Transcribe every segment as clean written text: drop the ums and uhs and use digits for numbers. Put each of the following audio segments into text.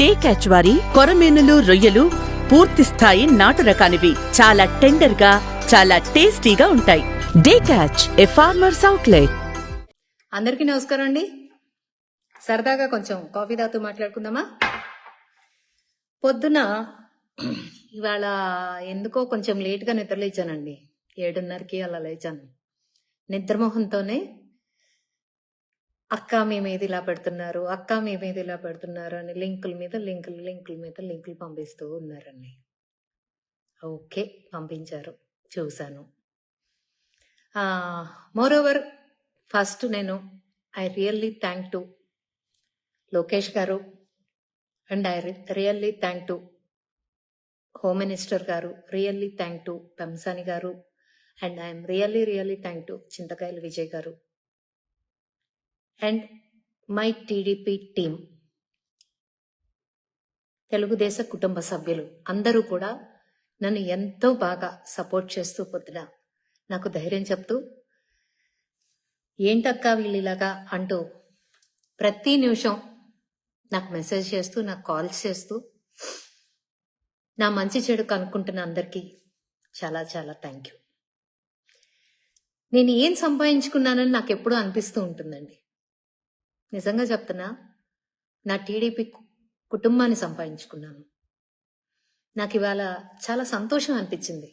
Day catch వారి కొరమీనులు, రొయ్యలు పూర్తి స్థాయి నాటు రకానివి. చాలా టెండర్ గా, చాలా టేస్టీగా ఉంటాయి. డే క్యాచ్, ఏ ఫార్మర్స్ అవుట్లెట్. అందరికీ నమస్కారం అండి. సరదాగా కొంచెం కాఫీ తాగుతూ మాట్లాడుకుందామా? పొద్దున ఇవాళ ఎందుకో కొంచెం లేట్గా నిద్రలేచానండి. 7:30కి అలా లేచాను. నిద్రమోహంతోనే అక్క మీ మీద ఇలా పెడుతున్నారు, అక్క మీ మీద ఇలా పెడుతున్నారు అని లింకుల మీద లింకులు పంపిస్తూ ఉన్నారండి. ఓకే, పంపించారు, చూశాను. మోరోవర్ ఫస్ట్ నేను I really thank to Lokesh garu and I really thank to home minister garu, really thank to Pemmasani garu, and I'm really thank to Chintakayala Vijay garu and my TDP team, తెలుగుదేశ కుటుంబ సభ్యులు అందరూ కూడా నన్ను ఎంతో బాగా సపోర్ట్ చేస్తూ పొద్దున నాకు ధైర్యం చెప్తూ, ఏంటక్కా వీళ్ళిలాగా అంటూ ప్రతి నిమిషం నాకు మెసేజ్ చేస్తూ, నాకు కాల్స్ చేస్తూ నా మంచి చెడు కనుక్కుంటున్న అందరికీ చాలా చాలా థ్యాంక్ యూ. నేను ఏం సంపాదించుకున్నానని నాకు ఎప్పుడూ అనిపిస్తూ ఉంటుందండి. నిజంగా చెప్తున్నా, నా టీడీపీ కుటుంబాన్ని సంపాదించుకున్నాను. నాకు ఇవాళ చాలా సంతోషం అనిపించింది.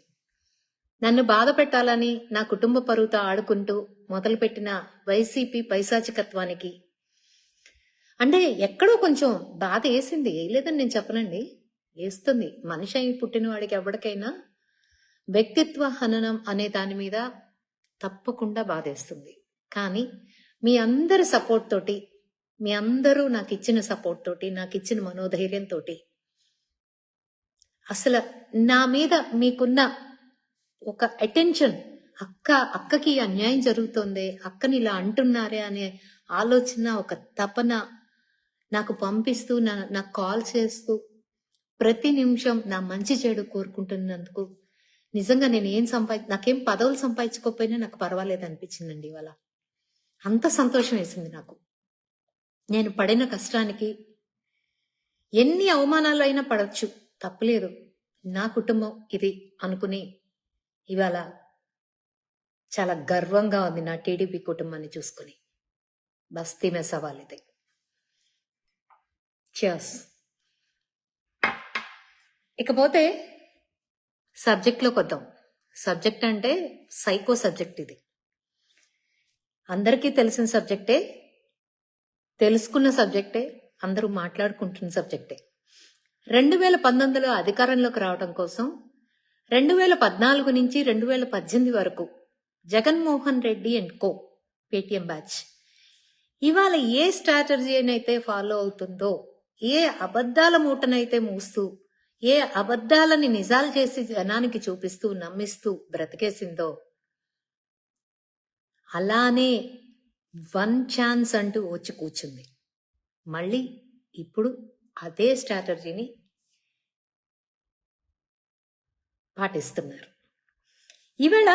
నన్ను బాధ పెట్టాలని నా కుటుంబ పరువుతో ఆడుకుంటూ మొదలుపెట్టిన వైసీపీ పైశాచికత్వానికి అంటే ఎక్కడో కొంచెం బాధ వేసింది. వేయలేదని నేను చెప్పనండి, వేస్తుంది. మనిషి అయి పుట్టిన వాడికి ఎవరికైనా వ్యక్తిత్వ హననం అనే దాని మీద తప్పకుండా బాధేస్తుంది. కానీ మీ అందరి సపోర్ట్ తోటి, మీ అందరూ నాకు ఇచ్చిన సపోర్ట్ తోటి, నాకు ఇచ్చిన మనోధైర్యంతో, అసలు నా మీద మీకున్న ఒక అటెన్షన్, అక్కకి అన్యాయం జరుగుతోంది, అక్కని ఇలా అంటున్నారే అనే ఆలోచన, ఒక తపన నాకు పంపిస్తూ, నాకు కాల్ చేస్తూ ప్రతి నిమిషం నా మంచి చెడు కోరుకుంటున్నందుకు నిజంగా నేను నాకేం పదవులు సంపాదించుకోకపోయినా నాకు పర్వాలేదు అనిపించిందండి. ఇవాళ అంత సంతోషం వేసింది నాకు. నేను పడిన కష్టానికి ఎన్ని అవమానాలు అయినా పడవచ్చు, తప్పలేదు, నా కుటుంబం ఇది అనుకుని ఇవాళ చాలా గర్వంగా ఉంది నా టీడీపీ కుటుంబాన్ని చూసుకుని. బస్తీ మే సవాల్ ఇది. చియర్స్. ఇకపోతే సబ్జెక్ట్లోకి వద్దాం. సబ్జెక్ట్ అంటే సైకో సబ్జెక్ట్. ఇది అందరికీ తెలిసిన సబ్జెక్టే, తెలుసుకున్న సబ్జెక్టే, అందరూ మాట్లాడుకుంటున్న సబ్జెక్టే. 2019లో అధికారంలోకి రావడం కోసం 2014 నుంచి 2018 వరకు Jaganmohan Reddy and co Paytm batch ఇవాళ ఏ స్ట్రాటజీ అయితే ఫాలో అవుతుందో, ఏ అబద్ధాల మూటనైతే మూస్తూ, ఏ అబద్ధాలని నిజాలు చేసి జనానికి చూపిస్తూ నమ్మిస్తూ బ్రతికేసిందో, అలానే వన్ ఛాన్స్ అంటూ వచ్చి కూర్చుంది. మళ్ళీ ఇప్పుడు అదే స్ట్రాటజీని పాటిస్తున్నారు. ఈవేళ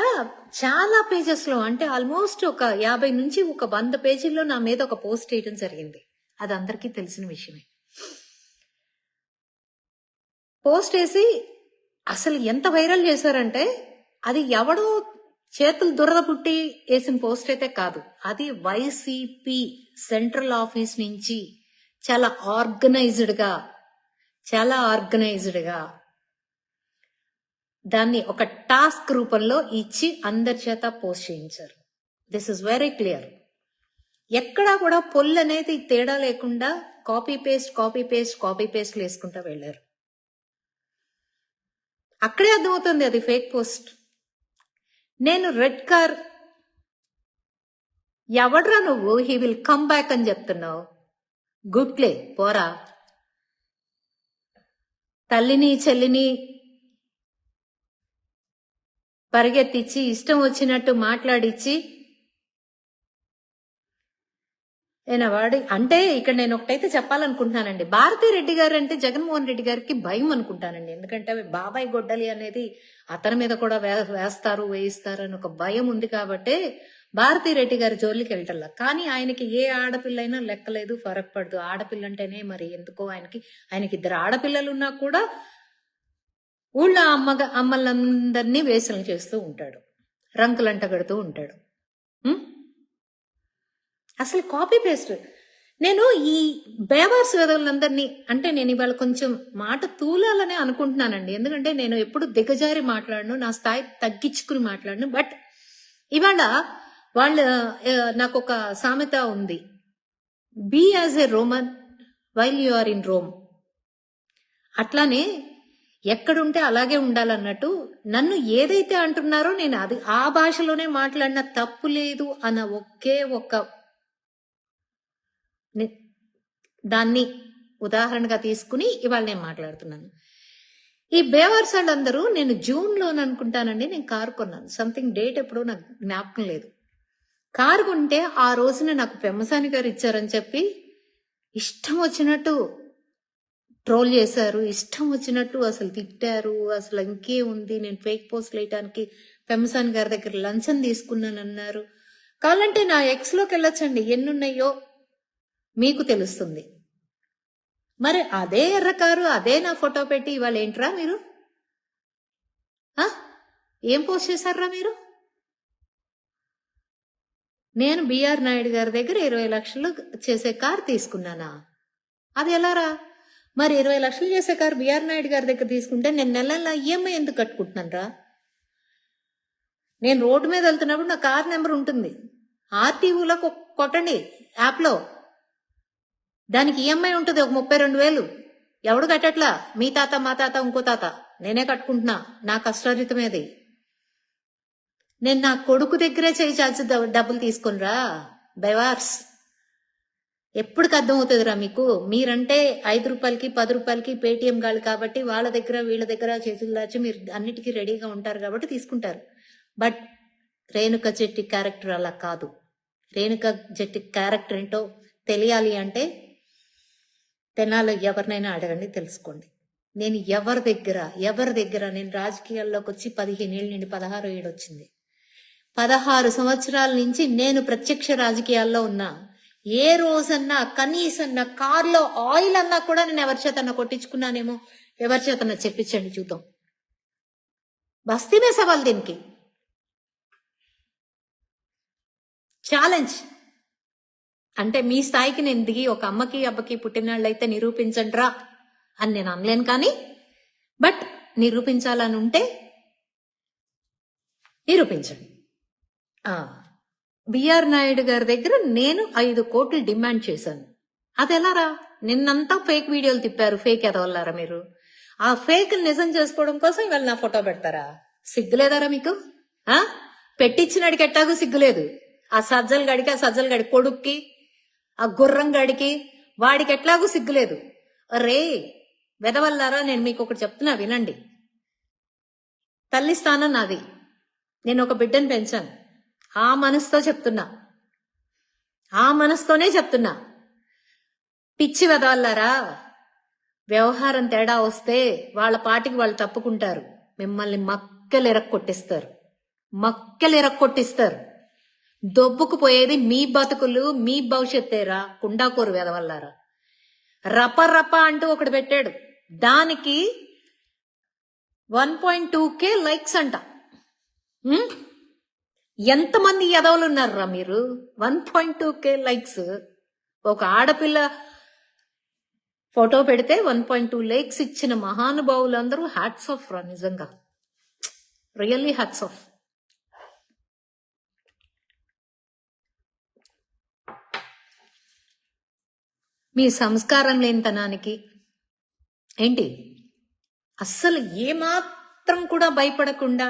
చాలా పేజెస్లో, అంటే ఆల్మోస్ట్ ఒక 50 నుంచి ఒక 100 పేజీల్లో నా మీద ఒక పోస్ట్ వేయడం జరిగింది. అది అందరికీ తెలిసిన విషయమే. పోస్ట్ వేసి అసలు ఎంత వైరల్ చేశారంటే, అది ఎవడో చేతులు దురద పుట్టి వేసిన పోస్ట్ అయితే కాదు. అది వైసీపీ సెంట్రల్ ఆఫీస్ నుంచి చాలా ఆర్గనైజ్డ్గా దాన్ని ఒక టాస్క్ రూపంలో ఇచ్చి అందరి చేత పోస్ట్ చేయించారు. This is very clear. ఎక్కడా కూడా పొల్ అనేది తేడా లేకుండా కాపీ పేస్ట్ వేసుకుంటా వెళ్ళారు. అక్కడే అర్థమవుతుంది అది ఫేక్ పోస్ట్. నేను రెడ్ కార్, ఎవడ్రా నువ్వు, హీ విల్ కమ్ బ్యాక్ అని చెప్తున్నావు, గుడ్లే పోరా, తల్లిని చెల్లిని పరిగెత్తించి ఇష్టం వచ్చినట్టు మాట్లాడిచ్చి వాడి అంటే ఇక్కడ నేను ఒకటైతే చెప్పాలనుకుంటున్నానండి. భారతిరెడ్డి గారు అంటే జగన్మోహన్ రెడ్డి గారికి భయం అనుకుంటానండి. ఎందుకంటే బాబాయ్ గొడ్డలి అనేది అతని మీద కూడా వేయిస్తారు అని ఒక భయం ఉంది కాబట్టి భారతీ రెడ్డి గారి జోలికి వెళ్ళటల్లా. కానీ ఆయనకి ఏ ఆడపిల్లైనా లెక్కలేదు, ఫరక్ పడదు. ఆడపిల్ల అంటేనే మరి ఎందుకో ఆయనకి 2 ఆడపిల్లలు ఉన్నా కూడా ఊళ్ళో అమ్మలందరినీ వేసలు చేస్తూ ఉంటాడు, రంకులంట కడుతూ ఉంటాడు. అసలు కాపీ పేస్ట్. నేను ఈ బేవార్స్ వెదవులందరినీ అంటే నేను ఇవాళ కొంచెం మాట తూలాలనే అనుకుంటున్నానండి. ఎందుకంటే నేను ఎప్పుడు దిగజారి మాట్లాడను, నా స్థాయి తగ్గించుకుని మాట్లాడను. బట్ ఇవాళ నాకు ఒక సామెత ఉంది, be as a Roman while you are in Rome. అట్లానే ఎక్కడుంటే అలాగే ఉండాలన్నట్టు నన్ను ఏదైతే అంటున్నారో నేను అది ఆ భాషలోనే మాట్లాడిన తప్పు లేదు అన్న ఒకే ఒక దాన్ని ఉదాహరణగా తీసుకుని ఇవాళ నేను మాట్లాడుతున్నాను. ఈ బేవర్స్ వాళ్ళందరూ నేను జూన్లో అనుకుంటానండి నేను కారు కొన్నాను. సంథింగ్ డేట్ ఎప్పుడో నాకు జ్ఞాపకం లేదు. కారు కొంటే ఆ రోజున నాకు పెమ్మసాని గారు ఇచ్చారని చెప్పి ఇష్టం వచ్చినట్టు ట్రోల్ చేశారు, ఇష్టం వచ్చినట్టు అసలు తిట్టారు. అసలు ఇంకే ఉంది, నేను ఫేక్ పోస్ట్లు వేయటానికి పెమ్మసాని గారి దగ్గర లంచం తీసుకున్నాను అన్నారు. కావాలంటే నా ఎక్స్లోకి వెళ్ళొచ్చండి, ఎన్నున్నాయో మీకు తెలుస్తుంది. మరి అదే ఎర్ర కారు అదే నా ఫోటో పెట్టి ఇవాళ ఏంట్రా మీరు ఏం పోస్ట్ చేశారా మీరు? నేను బిఆర్ నాయుడు గారి దగ్గర 20 లక్షలు చేసే కారు తీసుకున్నానా? అది ఎలారా? మరి 20 లక్షలు చేసే కారు బిఆర్ నాయుడు గారి దగ్గర తీసుకుంటే నేను నెల ఈఎంఐ ఎందుకు కట్టుకుంటున్నాను రా? నేను రోడ్డు మీద వెళ్తున్నప్పుడు నా కార్ నెంబర్ ఉంటుంది, ఆర్టీఓలో కొట్టండి యాప్లో, దానికి ఈఎంఐ ఉంటుంది ఒక 32,000. ఎవడు కట్టట్లా, మీ తాత మా తాత ఇంకో తాత, నేనే కట్టుకుంటున్నా, నా కష్టార్జితమేది. నేను నా కొడుకు దగ్గరే చేయి చాల్సి డబ్బులు తీసుకునిరా బైవార్స్. ఎప్పటికి అర్థం అవుతుందిరా మీకు? మీరంటే 5 రూపాయలకి 10 రూపాయలకి పేటిఎం గాళ్ళు కాబట్టి వాళ్ళ దగ్గర వీళ్ళ దగ్గర చేతులు దాచి మీరు అన్నిటికీ రెడీగా ఉంటారు కాబట్టి తీసుకుంటారు. బట్ రేణుక చెట్టి క్యారెక్టర్ అలా కాదు. రేణుక చెట్టి క్యారెక్టర్ ఏంటో తెలియాలి అంటే తెనాలి ఎవరినైనా అడగండి, తెలుసుకోండి. నేను ఎవరి దగ్గర నేను రాజకీయాల్లోకి వచ్చి 15 ఏళ్ళ నుండి 16 ఏడు వచ్చింది. 16 సంవత్సరాల నుంచి నేను ప్రత్యక్ష రాజకీయాల్లో ఉన్నా. ఏ రోజన్నా కనీసం నా కార్లో ఆయిల్ అన్నా కూడా నేను ఎవరి చేతన్నా కొట్టించుకున్నానేమో, ఎవరి చేతన్నా చెప్పించండి చూద్దాం. బస్తీనే సవాల్ దీనికి, ఛాలెంజ్. అంటే మీ స్థాయికి నేను దిగి ఒక అమ్మకి అబ్బకి పుట్టినాళ్ళైతే నిరూపించండి రా అని నేను అనలేను. కానీ బట్ నిరూపించాలని ఉంటే నిరూపించండి. బిఆర్ నాయుడు గారి దగ్గర నేను 5 కోట్లు డిమాండ్ చేశాను. అది ఎలారా? నిన్నంతా ఫేక్ వీడియోలు తిప్పారు, ఫేక్ ఎదవల్లారా మీరు. ఆ ఫేక్ నిజం చేసుకోవడం కోసం ఇవాళ నా ఫోటో పెడతారా? సిగ్గులేదారా మీకు? పెట్టించినడికి ఎట్టాగూ సిగ్గులేదు. ఆ సజ్జల గడి కొడుక్కి, ఆ గుర్రం గడికి, వాడికి ఎట్లాగూ సిగ్గులేదు. రే వెదవల్లారా, నేను మీకు ఒకటి చెప్తున్నా వినండి. తల్లి స్థానం నాది, నేను ఒక బిడ్డను పెంచాను. ఆ మనసుతో చెప్తున్నా, ఆ మనసుతోనే చెప్తున్నా. పిచ్చి వెదవల్లారా, వ్యవహారం తేడా వస్తే వాళ్ళ పాటికి వాళ్ళు తప్పుకుంటారు, మిమ్మల్ని మక్కెలు ఎరక్కొట్టిస్తారు. దొబ్బుకుపోయేది మీ బతుకులు, మీ భవిష్యత్తేరా కుండాకోరు వెదవల్లారా. రప అంటూ ఒకటి పెట్టాడు, దానికి 1.2K లైక్స్ అంట. ఎంతమంది ఎదవలు ఉన్నారా మీరు? 1.2K likes. ఒక ఆడపిల్ల ఫోటో పెడితే 1.2 లైక్స్ ఇచ్చిన మహానుభావులందరూ హ్యాట్స్ ఆఫ్ రా, నిజంగా రియల్లీ హ్యాట్స్ ఆఫ్. మీ సంస్కారం లేనితనానికి ఏంటి, అస్సలు ఏమాత్రం కూడా భయపడకుండా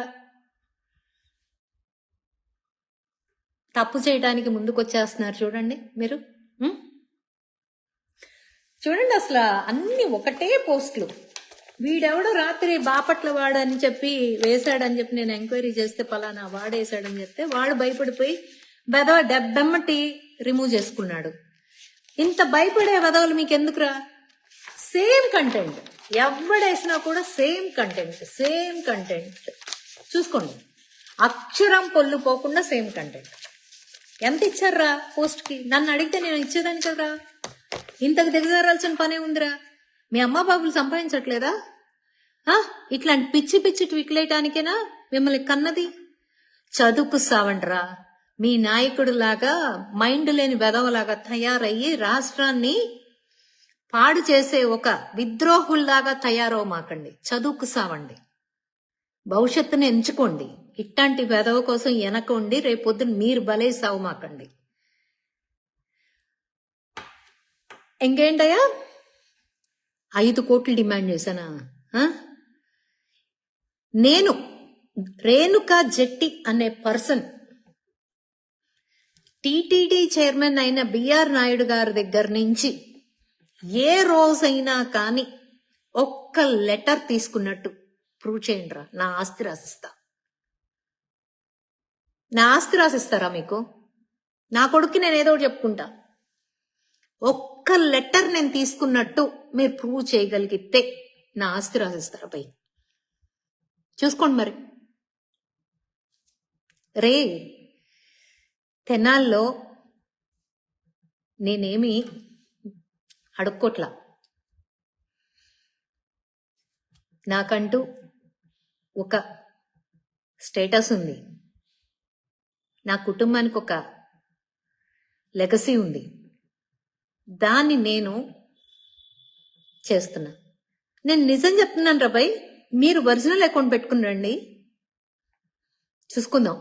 తప్పు చేయడానికి ముందుకొచ్చేస్తున్నారు చూడండి మీరు. చూడండి అసలు అన్ని ఒకటే పోస్టులు. వీడెవడో రాత్రి బాపట్ల వాడని చెప్పి వేశాడని చెప్పి నేను ఎంక్వైరీ చేస్తే పలానా వాడేశాడని చెప్తే వాడు భయపడిపోయి డెబ్బెమ్మటి రిమూవ్ చేసుకున్నాడు. ఇంత భయపడే వదవులు మీకు ఎందుకురా? సేమ్ కంటెంట్ ఎవడేసినా కూడా సేమ్ కంటెంట్ చూసుకోండి. అక్షరం పొల్లు పోకుండా సేమ్ కంటెంట్. ఎంత ఇచ్చారా పోస్ట్కి? నన్ను అడిగితే నేను ఇచ్చేదాన్ని కదరా. ఇంతకు దిగజారాల్సిన పనే ఉందిరా. మీ అమ్మ బాబులు సంపాదించట్లేదా? ఇట్లాంటి పిచ్చి పిచ్చి ట్విక్లేయటానికేనా మిమ్మల్ని కన్నది? చదువుకు సావండ్రా. మీ నాయకుడిలాగా మైండ్ లేని వెధవలాగా తయారయ్యి రాష్ట్రాన్ని పాడు చేసే ఒక విద్రోహుల్లాగా తయారవమాకండి. చదువుకు సావండి. భవిష్యత్తుని ఎంచుకోండి. ఇట్లాంటి వెధవ కోసం వెనకండి రేపొద్దున మీరు బలే సావమాకండి. ఇంకేంటయ్యా? 5 కోట్లు డిమాండ్ చేశానా? నేను రేణుకా జెట్టి అనే పర్సన్ టిటిడి చైర్మన్ అయిన బిఆర్ నాయుడు గారి దగ్గర నుంచి ఏ రోజైనా కానీ ఒక్క లెటర్ తీసుకున్నట్టు ప్రూవ్ చేయండి రా. నా ఆస్తి రాసిస్తా. నా ఆస్తి రాసిస్తారా మీకు? నా కొడుక్కి నేను ఏదో ఒకటి చెప్పుకుంటా. ఒక్క లెటర్ నేను తీసుకున్నట్టు మీరు ప్రూవ్ చేయగలిగితే నా ఆస్తి రాసిస్తారా పై? చూసుకోండి మరి. రే తెనాల్లో నేనేమి అడుక్కోట్లా. నాకంటూ ఒక స్టేటస్ ఉంది. నా కుటుంబానికి ఒక లెగసీ ఉంది. దాన్ని నేను చేస్తున్నా. నేను నిజం చెప్తున్నాను రాబాయ్. మీరు ఒరిజినల్ అకౌంట్ పెట్టుకుని రండి, చూసుకుందాం.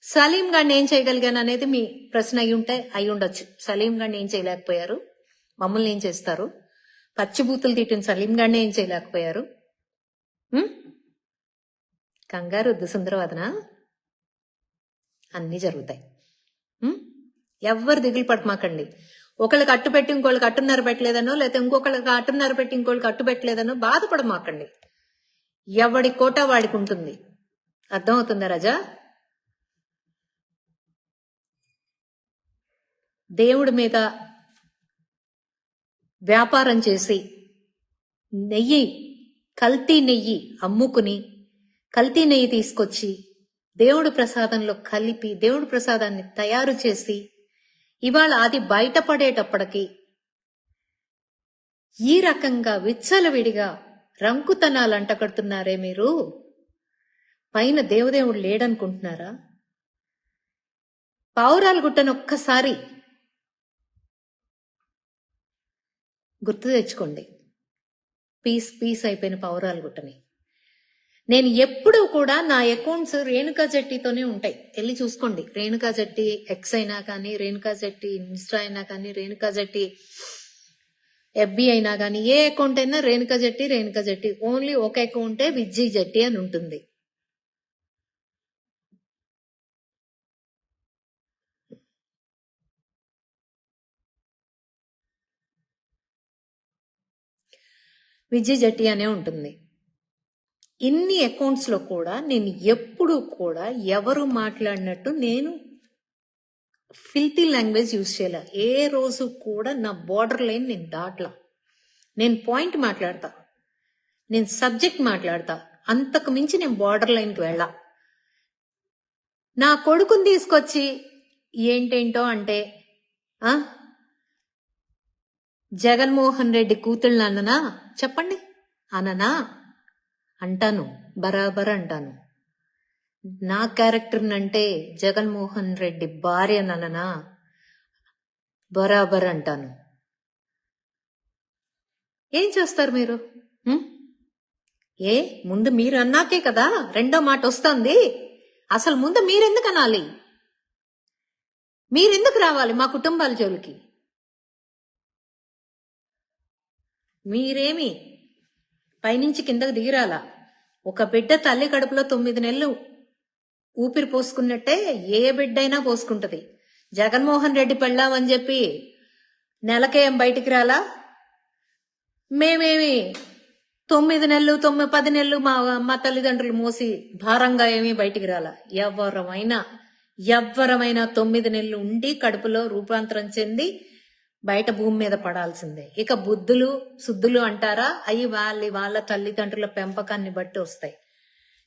సలీం గారిని ఏం చేయగలిగాను అనేది మీ ప్రశ్న అయి ఉండొచ్చు. సలీం గారిని ఏం చేయలేకపోయారు, మమ్మల్ని ఏం చేస్తారు? పచ్చిబూతులు తిట్టిన సలీం గారిని ఏం చేయలేకపోయారు. కంగారు వద్దు సుందరవాదన, అన్నీ జరుగుతాయి. ఎవ్వరు దిగులు పడమాకండి. ఒకళ్ళకి అట్టు పెట్టి ఇంకోళ్ళకి అట్టున్నర పెట్టలేదనో, లేకపోతే ఇంకొకళ్ళకి అట్టున్నర పెట్టి ఇంకోళ్ళకి అట్టు పెట్టలేదనో బాధపడమాకండి. ఎవడి కోట వాడికి ఉంటుంది. అర్థమవుతుందా రాజా? దేవుడి మీద వ్యాపారం చేసి కల్తీ నెయ్యి అమ్ముకుని కల్తీ నెయ్యి తీసుకొచ్చి దేవుడి ప్రసాదంలో కలిపి దేవుడి ప్రసాదాన్ని తయారు చేసి ఇవాళ అది బయటపడేటప్పటికి ఈ రకంగా విచ్చలవిడిగా రంకుతనాలు అంటగడుతున్నారే మీరు. పైన దేవదేవుడు లేడనుకుంటున్నారా? పావురాలు గుట్టను ఒక్కసారి గుర్తు తెచ్చుకోండి. పీస్ అయిపోయిన పావురాలు గుట్టని. నేను ఎప్పుడూ కూడా నా అకౌంట్స్ రేణుకా జట్టితోనే ఉంటాయి. వెళ్ళి చూసుకోండి. రేణుకా జట్టి ఎక్స్ అయినా కానీ, రేణుకా జట్టి ఇన్స్టా అయినా కానీ, రేణుకా జట్టి ఎఫ్బి అయినా కానీ, ఏ అకౌంట్ అయినా రేణుకా జట్టి. ఓన్లీ ఒక అకౌంటే విజ్జీ జట్టి అని ఉంటుంది. విజయ్ జట్టి అనే ఉంటుంది. ఇన్ని అకౌంట్స్ లో కూడా నేను ఎప్పుడు కూడా ఎవరు మాట్లాడినట్టు నేను ఫిల్తీ లాంగ్వేజ్ యూజ్ చేయాల. ఏ రోజు కూడా నా బార్డర్ లైన్ నేను దాట్లా. నేను పాయింట్ మాట్లాడతా, నేను సబ్జెక్ట్ మాట్లాడతా. అంతకు మించి నేను బార్డర్ లైన్కి వెళ్ళా. నా కొడుకుని తీసుకొచ్చి ఏంటేంటో అంటే జగన్మోహన్ రెడ్డి కూతుళ్ళు అన్ననా చెప్పండి. అననా? అంటాను, బరాబర్ అంటాను. నా క్యారెక్టర్ అంటే జగన్మోహన్ రెడ్డి భార్య నన్ననా బరాబర్ అంటాను. ఏం చేస్తారు మీరు? ముందు మీరు అన్నాకే కదా రెండో మాట వస్తుంది. అసలు ముందు మీరెందుకు అనాలి? మీరెందుకు రావాలి మా కుటుంబాల జోలికి? మీరేమి పైనుంచి కిందకు దిగిరాలా? ఒక బిడ్డ తల్లి కడుపులో 9 నెలలు ఊపిరి పోసుకున్నట్టే ఏ బిడ్డైనా పోసుకుంటది. జగన్మోహన్ రెడ్డి పెళ్ళామని చెప్పి నెలకేం బయటికి రాలా? మేమేమి 9 నెలలు 10 నెలలు మా తల్లిదండ్రులు మోసి భారంగా ఏమీ బయటికి రాలా. ఎవరమైనా 9 నెలలు ఉండి కడుపులో రూపాంతరం చెంది బయట భూమి మీద పడాల్సిందే. ఇక బుద్ధులు శుద్ధులు అంటారా? అవి వాళ్ళ తల్లిదండ్రుల పెంపకాన్ని బట్టి వస్తాయి.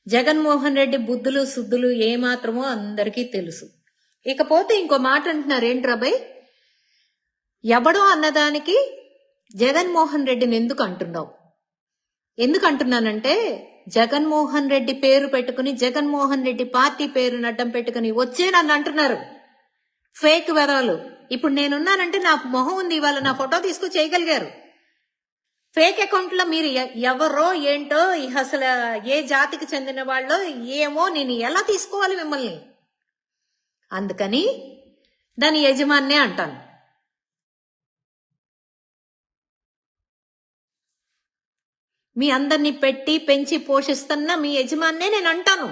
జగన్మోహన్ రెడ్డి బుద్ధులు శుద్ధులు ఏమాత్రమో అందరికీ తెలుసు. ఇకపోతే ఇంకో మాట అంటున్నారు, ఏంట్రాబాయ్, ఎవడో అన్నదానికి జగన్మోహన్ రెడ్డిని ఎందుకు అంటున్నావు? ఎందుకు అంటున్నానంటే, జగన్మోహన్ రెడ్డి పేరు పెట్టుకుని, జగన్మోహన్ రెడ్డి పార్టీ పేరుని అడ్డం పెట్టుకుని వచ్చే నన్ను అంటున్నారు ఫేక్ వెధవలు. ఇప్పుడు నేనున్నానంటే నా మొహం ఉంది, ఇవాళ నా ఫోటో తీసుకొని చేయగలిగారు. ఫేక్ అకౌంట్ లో మీరు ఎవరో ఏంటో, అసలు ఏ జాతికి చెందిన వాళ్ళో ఏమో, నేను ఎలా తీసుకోవాలి మిమ్మల్ని? అందుకని దాని యజమాన్నే అంటాను. మీ అందరినీ పెట్టి పెంచి పోషిస్తున్న మీ యజమాన్నే నేను అంటాను.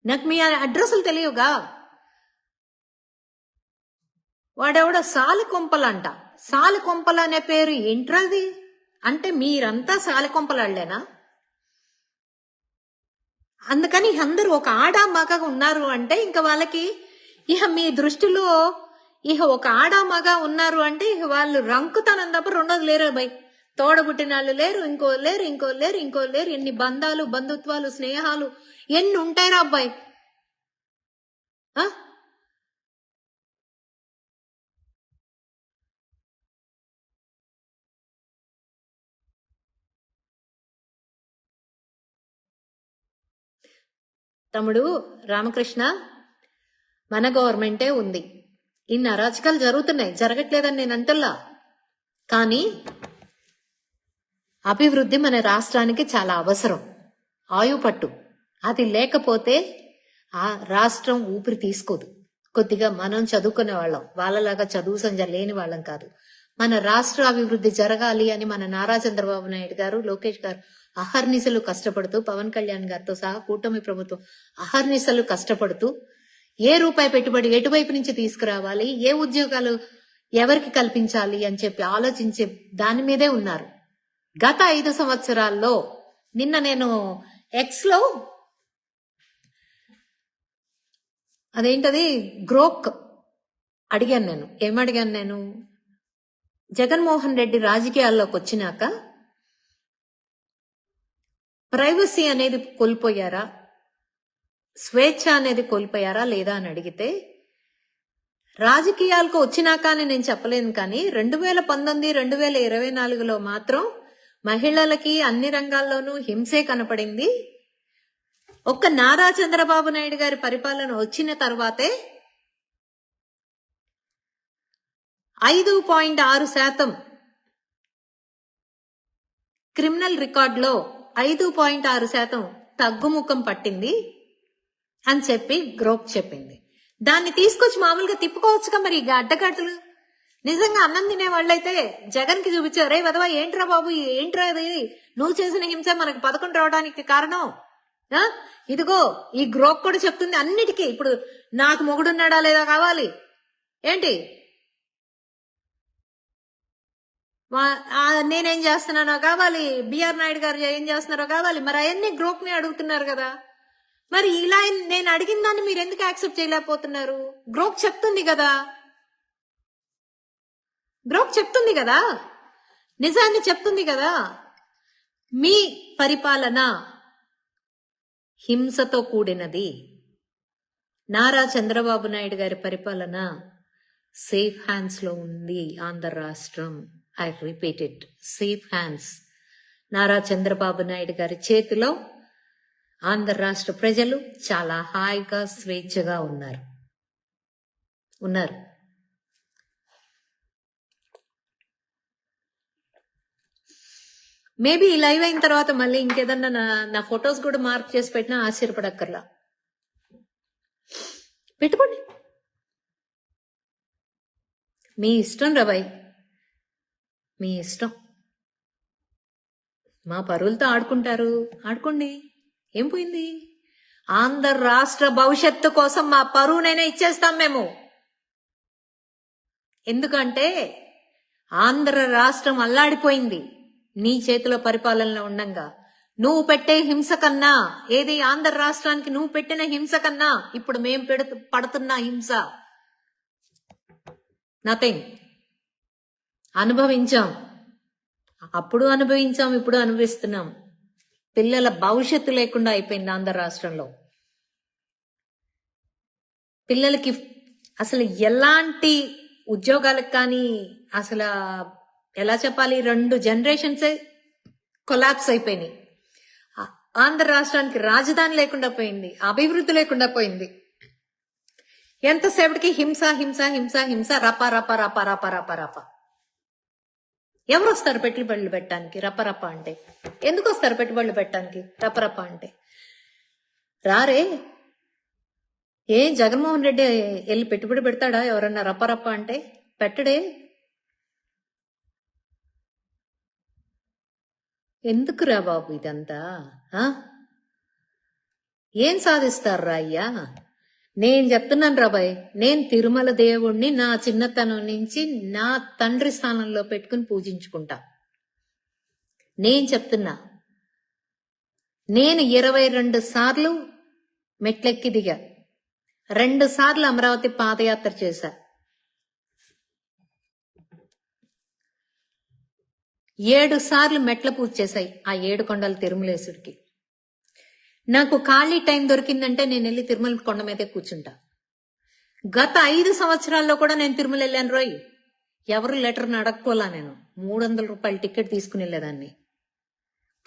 నాకు మీ అడ్రస్లు తెలియగా. వాడెవడో సాలికొంపలంట. సాలికొంపలు అనే పేరు ఏంట్రది? అంటే మీరంతా సాలికొంపలాళ్లేనా? అందుకని అందరూ ఒక ఆడ మగ ఉన్నారు అంటే ఇంకా వాళ్ళకి మీ దృష్టిలో ఒక ఆడ మగ ఉన్నారు అంటే వాళ్ళు రంకుతనం తప్ప రెండోది లేరు బై. తోడబుట్టిన వాళ్ళు లేరు, ఇంకో లేరు, ఇంకో లేరు, ఇంకో లేరు. ఎన్ని బంధాలు, బంధుత్వాలు, స్నేహాలు ఎన్ని ఉంటాయిరా అబ్బాయి. తమ్ముడు రామకృష్ణ, మన గవర్నమెంటే ఉంది. ఇన్ని అరాచకాలు జరుగుతున్నాయి, జరగట్లేదని నేను అంటల్లా. కానీ అభివృద్ధి మన రాష్ట్రానికి చాలా అవసరం, ఆయుపట్టు. అది లేకపోతే ఆ రాష్ట్రం ఊపిరి తీసుకోదు. కొద్దిగా మనం చదువుకునే వాళ్ళం, వాళ్ళలాగా చదువు సంజ లేని వాళ్ళం కాదు. మన రాష్ట్ర అభివృద్ధి జరగాలి అని మన నారా చంద్రబాబు నాయుడు గారు, లోకేష్ గారు అహర్నిశలు కష్టపడుతూ, పవన్ కళ్యాణ్ గారితో సహా కూటమి ప్రభుత్వం అహర్నిశలు కష్టపడుతూ, ఏ రూపాయి పెట్టుబడి ఎటువైపు నుంచి తీసుకురావాలి, ఏ ఉద్యోగాలు ఎవరికి కల్పించాలి అని చెప్పి ఆలోచించే దాని మీదే ఉన్నారు. గత 5 సంవత్సరాల్లో నిన్న నేను ఎక్స్ లో అదేంటది గ్రోక్ అడిగాను. నేను ఏమడిగాను? నేను జగన్మోహన్ రెడ్డి రాజకీయాల్లోకి వచ్చినాక ప్రైవసీ అనేది కోల్పోయారా, స్వేచ్ఛ అనేది కోల్పోయారా లేదా అని అడిగితే, రాజకీయాలకు వచ్చినాక అని నేను చెప్పలేను, కానీ 2019, 2024లో మాత్రం మహిళలకి అన్ని రంగాల్లోనూ హింసే కనపడింది. ఒక్క నారా చంద్రబాబు నాయుడు గారి పరిపాలన వచ్చిన తర్వాతే 5.6% క్రిమినల్ రికార్డులో 5.6% తగ్గుముఖం పట్టింది అని చెప్పి గ్రోక్ చెప్పింది. దాన్ని తీసుకొచ్చి మామూలుగా తిప్పుకోవచ్చుగా మరి. అడ్డగాటలు నిజంగా అన్నం తినే వాళ్ళైతే జగన్ కి చూపించారు, రే వదవా ఏంట్రా బాబు, ఏంట్రా ఇది, నువ్వు చేసిన హింస మనకు 11 రావడానికి కారణం. ఇదిగో ఈ గ్రోక్ కూడా చెప్తుంది అన్నిటికీ. ఇప్పుడు నాకు మొగుడున్నాడా లేదా కావాలి ఏంటి, నేనేం చేస్తున్నానో కావాలి, బిఆర్ నాయుడు గారు ఏం చేస్తున్నారో కావాలి. మరి అవన్నీ గ్రోక్ ని అడుగుతున్నారు కదా. మరి ఇలా నేను అడిగిన దాన్ని మీరు ఎందుకు యాక్సెప్ట్ చేయలేకపోతున్నారు? గ్రోక్ చెప్తుంది కదా, గ్రోక్ చెప్తుంది కదా, నిజాన్ని చెప్తుంది కదా. మీ పరిపాలన హింసతో కూడినది. నారా చంద్రబాబు నాయుడు గారి పరిపాలన సేఫ్ హ్యాండ్స్ లో ఉంది ఆంధ్ర రాష్ట్రం. I repeat it, safe hands. Nara Chandrababu Naidu గారి చేతిలో ఆంధ్ర రాష్ట్ర ప్రజలు చాలా హాయిగా స్వేచ్ఛగా ఉన్నారు. మేబీ ఈ లైవ్ అయిన తర్వాత మళ్ళీ ఇంకేదన్నా నా ఫొటోస్ కూడా మార్క్ చేసి పెట్టినా ఆశ్చర్యపడక్కర్లా. పెట్టుకోండి, మీ ఇష్టం రబాయ్, మీ ఇష్టం. మా పరువులతో ఆడుకుంటారు, ఆడుకోండి, ఏం పోయింది? ఆంధ్ర రాష్ట్ర భవిష్యత్తు కోసం మా పరువునైనా ఇచ్చేస్తాం మేము. ఎందుకంటే ఆంధ్ర రాష్ట్రం అల్లాడిపోయింది నీ చేతిలో పరిపాలనలో ఉండంగా. నువ్వు పెట్టే హింస కన్నా, ఏది ఆంధ్ర రాష్ట్రానికి నువ్వు పెట్టిన హింస కన్నా ఇప్పుడు మేం పడుతున్న హింస నథింగ్. అనుభవించాం, అప్పుడు అనుభవించాం, ఇప్పుడు అనుభవిస్తున్నాం. పిల్లల భవిష్యత్తు లేకుండా అయిపోయింది ఆంధ్ర రాష్ట్రంలో. పిల్లలకి అసలు ఎలాంటి ఉద్యోగాలకు కానీ అసలు ఎలా చెప్పాలి, 2 జనరేషన్స్ కొలాప్స్ అయిపోయినాయి. ఆంధ్ర రాష్ట్రానికి రాజధాని లేకుండా పోయింది, అభివృద్ధి లేకుండా పోయింది. ఎంతసేపటికి హింస హింస హింస హింస, రప రప రప రప రప రప. ఎవరు వస్తారు పెట్టుబడులు పెట్టడానికి? రపరప అంటే ఎందుకు వస్తారు పెట్టుబడులు పెట్టడానికి? రపరప అంటే రారే. జగన్మోహన్ రెడ్డి వెళ్ళి పెట్టుబడి పెడతాడా ఎవరన్నా రపరప అంటే? పెట్టడే. ఎందుకురా బాబు ఇదంతా? ఏం సాధిస్తారా అయ్యా? నేను చెప్తున్నాను రాబాయ్, నేను తిరుమల దేవుణ్ణి నా చిన్నతనం నుంచి నా తండ్రి స్థానంలో పెట్టుకుని పూజించుకుంటా. నేను చెప్తున్నా, నేను 22 సార్లు మెట్లెక్కి దిగా, 2 సార్లు అమరావతి పాదయాత్ర చేశా, 7 సార్లు మెట్ల పూజ చేశాయి ఆ 7 కొండల తిరుమలేశుడికి. నాకు ఖాళీ టైం దొరికిందంటే నేను వెళ్ళి తిరుమల కొండ మీదే కూర్చుంటా. గత 5 సంవత్సరాల్లో కూడా నేను తిరుమల వెళ్ళాను రోయ్. ఎవరు లెటర్ని అడక్కోలా. నేను 300 రూపాయల టికెట్ తీసుకుని వెళ్ళేదాన్ని,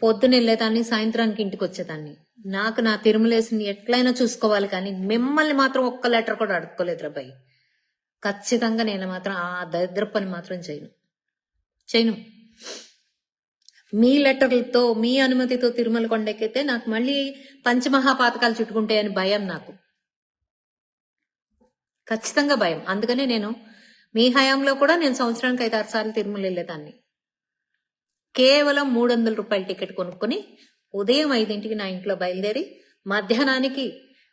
పొద్దున వెళ్ళేదాన్ని, సాయంత్రానికి ఇంటికి వచ్చేదాన్ని. నాకు నా తిరుమలేసిని ఎట్లయినా చూసుకోవాలి, కానీ మిమ్మల్ని మాత్రం ఒక్క లెటర్ కూడా అడుక్కోలేదు రాబాయ్. ఖచ్చితంగా నేను మాత్రం ఆ దరిద్ర పని మాత్రం చేయను. మీ లెటర్లతో, మీ అనుమతితో తిరుమల కొండెక్కితే నాకు మళ్ళీ పంచమహాపాతకాలు చుట్టుకుంటాయని భయం నాకు, ఖచ్చితంగా భయం. అందుకనే నేను మీ హయాంలో కూడా నేను సంవత్సరానికి 5-6 సార్లు తిరుమల వెళ్ళేదాన్ని. కేవలం 300 రూపాయల టికెట్ కొనుక్కొని ఉదయం 5ంటికి నా ఇంట్లో బయలుదేరి మధ్యాహ్నానికి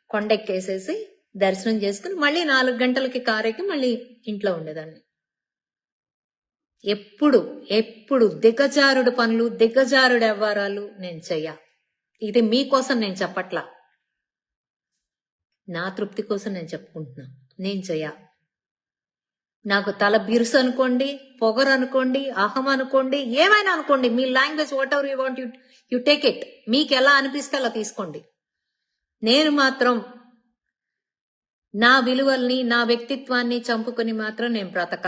కొండెక్కేసేసి దర్శనం చేసుకుని మళ్ళీ 4 గంటలకి కారెక్కి మళ్ళీ ఇంట్లో ఉండేదాన్ని. ఎప్పుడు దిగజారుడు పనులు, దిగజారుడు వ్యవహారాలు నేను చెయ్యా. ఇది మీకోసం నేను చెప్పట్లా, నా తృప్తి కోసం నేను చెప్పుకుంటున్నా. నేను చెయ్యా. నాకు తల బిరుసు అనుకోండి, పొగరు అనుకోండి, అహం అనుకోండి, ఏమైనా అనుకోండి, మీ language whatever you want you take it. మీకు ఎలా అనిపిస్తే అలా తీసుకోండి. నేను మాత్రం నా విలువల్ని, నా వ్యక్తిత్వాన్ని చంపుకొని మాత్రం నేను బ్రతక.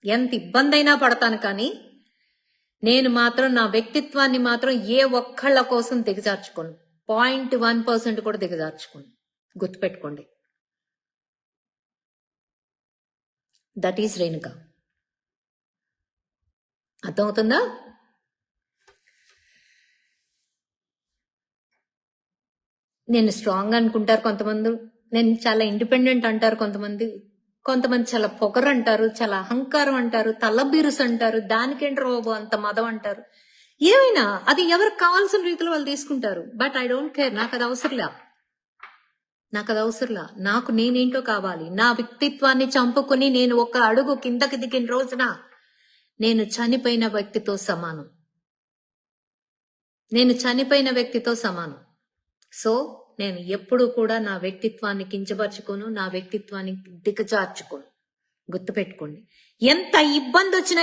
ఎంత ఇబ్బంది అయినా పడతాను, కానీ నేను మాత్రం నా వ్యక్తిత్వాన్ని మాత్రం ఏ ఒక్కళ్ళ కోసం దిగజార్చుకోను. 0.1% కూడా దిగజార్చుకోను. గుర్తుపెట్టుకోండి. That is Renuka. అర్థమవుతుందా? నేను స్ట్రాంగ్ అనుకుంటారు కొంతమంది, నేను చాలా ఇండిపెండెంట్ అంటారు కొంతమంది చాలా పొగరు అంటారు, చాలా అహంకారం అంటారు, తలబిరుసు అంటారు, దానికేంటి రోబో అంత మదం అంటారు. ఏమైనా అది ఎవరికి కావాల్సిన రీతిలో వాళ్ళు తీసుకుంటారు. But I don't care. నాకు అది అవసరంలా. నాకు నేనేంటో కావాలి. నా వ్యక్తిత్వాన్ని చంపుకుని నేను ఒక అడుగు కిందకి దిగిన రోజున నేను చనిపోయిన వ్యక్తితో సమానం. సో నేను ఎప్పుడు కూడా నా వ్యక్తిత్వాన్ని కించపరచుకోను, నా వ్యక్తిత్వాన్ని దిగజార్చుకోను. గుర్తుపెట్టుకోండి. ఎంత ఇబ్బంది వచ్చినా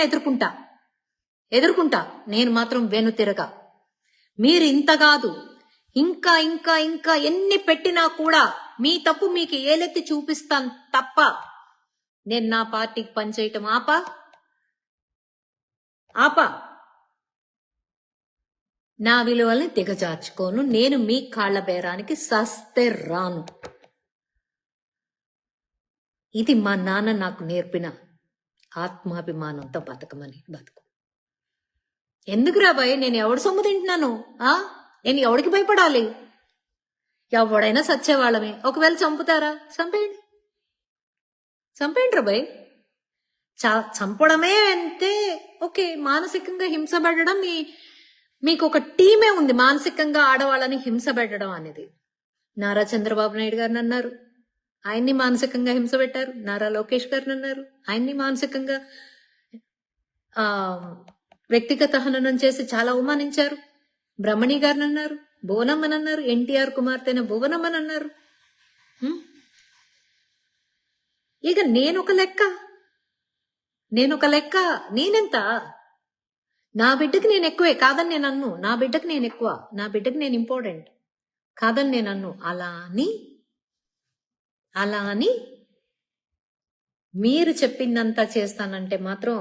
ఎదుర్కొంటా. నేను మాత్రం వెనుతిరగా. మీరు ఇంత కాదు, ఇంకా ఇంకా ఇంకా ఎన్ని పెట్టినా కూడా మీ తప్పు మీకు ఏలెత్తి చూపిస్తాను తప్ప నేను నా పార్టీకి పనిచేయటం ఆపా. నా విలువల్ని దిగజార్చుకోను. నేను మీ కాళ్ల బేరానికి సస్తే రాను. ఇది మా నాన్న నాకు నేర్పిన ఆత్మాభిమానంతో బతుకు. ఎందుకు రాబాయ్, నేను ఎవడు సొమ్ము తింటున్నాను? నేను ఎవడికి భయపడాలి? ఎవడైనా సచ్చేవాళ్ళమే. ఒకవేళ చంపుతారా? చంపేయండి రాబాయ్. చంపడమే అంటే ఓకే. మానసికంగా హింసపడడం మీకు ఒక టీమే ఉంది, మానసికంగా ఆడవాళ్ళని హింస పెట్టడం అనేది. నారా చంద్రబాబు నాయుడు గారిని అన్నారు, ఆయన్ని మానసికంగా హింస పెట్టారు. నారా లోకేష్ గారిని అన్నారు, ఆయన్ని మానసికంగా వ్యక్తిగత హననం చేసి చాలా అవమానించారు. బ్రహ్మణి గారిని అన్నారు, భువనమ్మని అన్నారు, ఎన్టీఆర్ కుమార్తెన భువనమ్మని అన్నారు. ఇక నేనొక లెక్క. నేనెంత? నా బిడ్డకి నేను ఎక్కువే కాదని నేను అన్ను. నా బిడ్డకి నేను ఎక్కువ, నా బిడ్డకి నేను ఇంపార్టెంట్ కాదని నేను అన్ను. అలా అని అలా అని మీరు చెప్పిందంతా చేస్తానంటే మాత్రం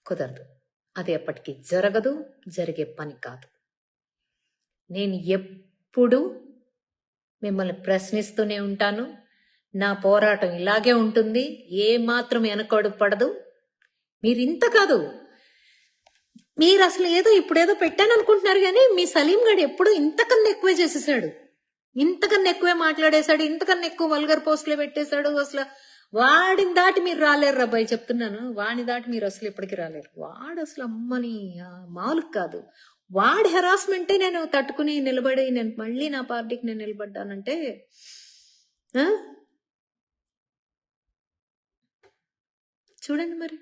కుదరదు. అది ఎప్పటికీ జరగదు, జరిగే పని కాదు. నేను ఎప్పుడు మిమ్మల్ని ప్రశ్నిస్తూనే ఉంటాను. నా పోరాటం ఇలాగే ఉంటుంది. ఏ మాత్రం వెనకడు పడదు. మీరు ఇంత కాదు, మీరు అసలు ఏదో ఇప్పుడేదో పెట్టాను అనుకుంటున్నారు కానీ మీ సలీం గడు ఎప్పుడు ఇంతకన్నా ఎక్కువే చేసేసాడు, ఇంతకన్నా ఎక్కువే మాట్లాడేశాడు, ఇంతకన్నా ఎక్కువ వల్గర్ పోస్టులే పెట్టేశాడు. అసలు వాడిని దాటి మీరు రాలేరు రాబాయ్, చెప్తున్నాను. వాడిని దాటి మీరు అసలు ఎప్పటికీ రాలేరు. వాడు అసలు అమ్మని మామూలు కాదు. వాడి హెరాస్మెంటే నేను తట్టుకుని నిలబడి నేను మళ్ళీ నా పార్టీకి నేను నిలబడ్డానంటే చూడండి మరి.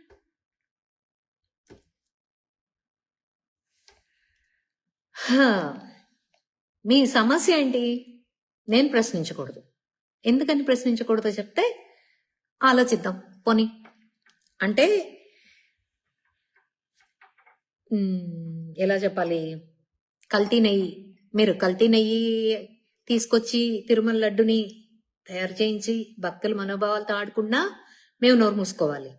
మీ సమస్య ఏంటి? నేను ప్రశ్నించకూడదు. ఎందుకని ప్రశ్నించకూడదో చెప్తే ఆలోచిద్దాం. పోనీ అంటే ఎలా చెప్పాలి, కల్తీ నెయ్యి, మీరు కల్తీ నెయ్యి తీసుకొచ్చి తిరుమల లడ్డుని తయారు చేయించి భక్తుల మనోభావాలతో ఆడుకున్నా మేము నోరు మూసుకోవాలి.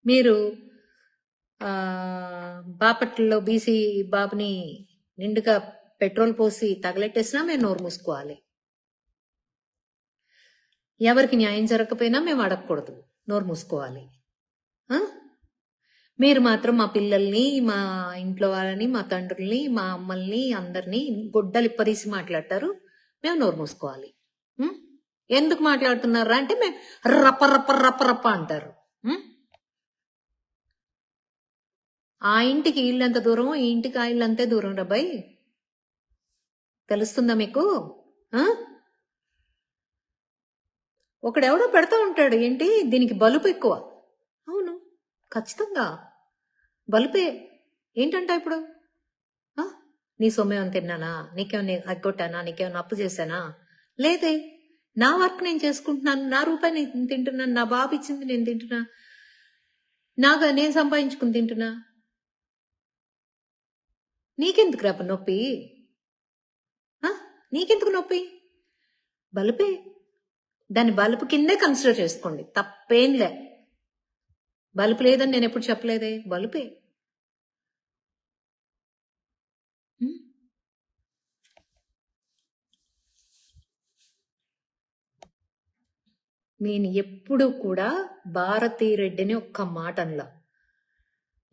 మీరు బాపట్లలో బీసీ బాబుని నిండుగా పెట్రోల్ పోసి తగలెట్టేసినా మేము నోరు మూసుకోవాలి. ఎవరికి న్యాయం జరగకపోయినా మేము అడగకూడదు, నోరు మూసుకోవాలి. మీరు మాత్రం మా పిల్లల్ని, మా ఇంట్లో వాళ్ళని, మా తండ్రుల్ని, మా అమ్మల్ని అందరినీ గొడ్డలిప్పదీసి మాట్లాడతారు, మేము నోరు మూసుకోవాలి. ఎందుకు మాట్లాడుతున్నారా అంటే మేము రప్ప రప్ప రప్ప రప్ప అంటారు. ఆ ఇంటికి ఇల్లు ఎంత దూరం, ఈ ఇంటికి ఆ ఇల్లు అంతే దూరం రాబాయ్. తెలుస్తుందా మీకు? ఒకడెవడో పెడతా ఉంటాడు, ఏంటి దీనికి బలుపు ఎక్కువ. అవును, ఖచ్చితంగా బలుపే. ఏంటంట ఇప్పుడు నీ సొమ్మేమని తిన్నానా, నీకేమన్నా అగ్గొట్టానా, నీకేమన్నా అప్పు చేశానా? లేదే, నా వర్క్ నేను చేసుకుంటున్నాను, నా రూపాయి నేను తింటున్నాను, నా బాబు ఇచ్చింది నేను తింటున్నా, నేను సంపాదించుకుని తింటున్నా. నీకెందుకు రేపు నొప్పి? నీకెందుకు నొప్పి? బలుపే. దాన్ని బలుపు కిందే కన్సిడర్ చేసుకోండి, తప్పేంలే. బలుపు లేదని నేను ఎప్పుడు చెప్పలేదే, బలుపే. నేను ఎప్పుడు కూడా భారతీరెడ్డిని ఒక్క మాట అనలా.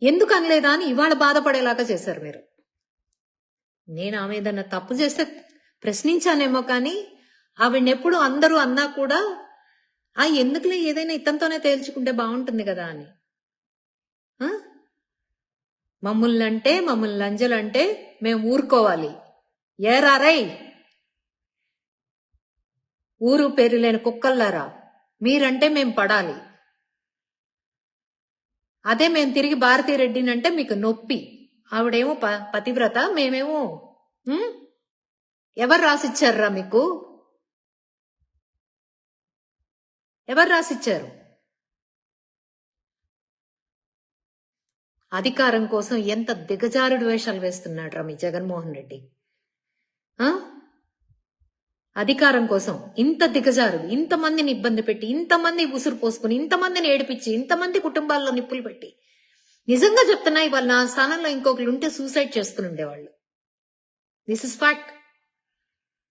ఎందుకు అనలేదా అని ఇవాళ బాధపడేలాగా చేశారు మీరు. నేను ఆమె ఏదన్నా తప్పు చేస్తే ప్రశ్నించానేమో కానీ ఆవిడని ఎప్పుడు అందరూ అన్నా కూడా ఎందుకులే ఏదైనా ఇతంతోనే తేల్చుకుంటే బాగుంటుంది కదా అని. మమ్మల్ని లంజలంటే మేము ఊరుకోవాలి. ఏరారై ఊరు పేరు లేని కుక్కల్లారా, మీరంటే మేము పడాలి. అదే మేము తిరిగి భారతీరెడ్డిని అంటే మీకు నొప్పి. ఆవిడేమో పతివ్రత, మేమేమో ఎవరు రాసిచ్చారా మీకు? ఎవరు రాసిచ్చారు? అధికారం కోసం ఎంత దిగజారుడు వేషాలు వేస్తున్నాడు రా మీ జగన్మోహన్ రెడ్డి. అధికారం కోసం ఇంత దిగజారుడు, ఇంతమందిని ఇబ్బంది పెట్టి, ఇంతమంది ఉసురు పోసుకుని, ఇంతమందిని ఏడిపించి, ఇంతమంది కుటుంబాల్లో నిప్పులు పెట్టి, నిజంగా చెప్తున్నా ఇవాళ నా స్థానంలో ఇంకొకరు ఉంటే సూసైడ్ చేసుకుని ఉండేవాళ్ళు. This is fact.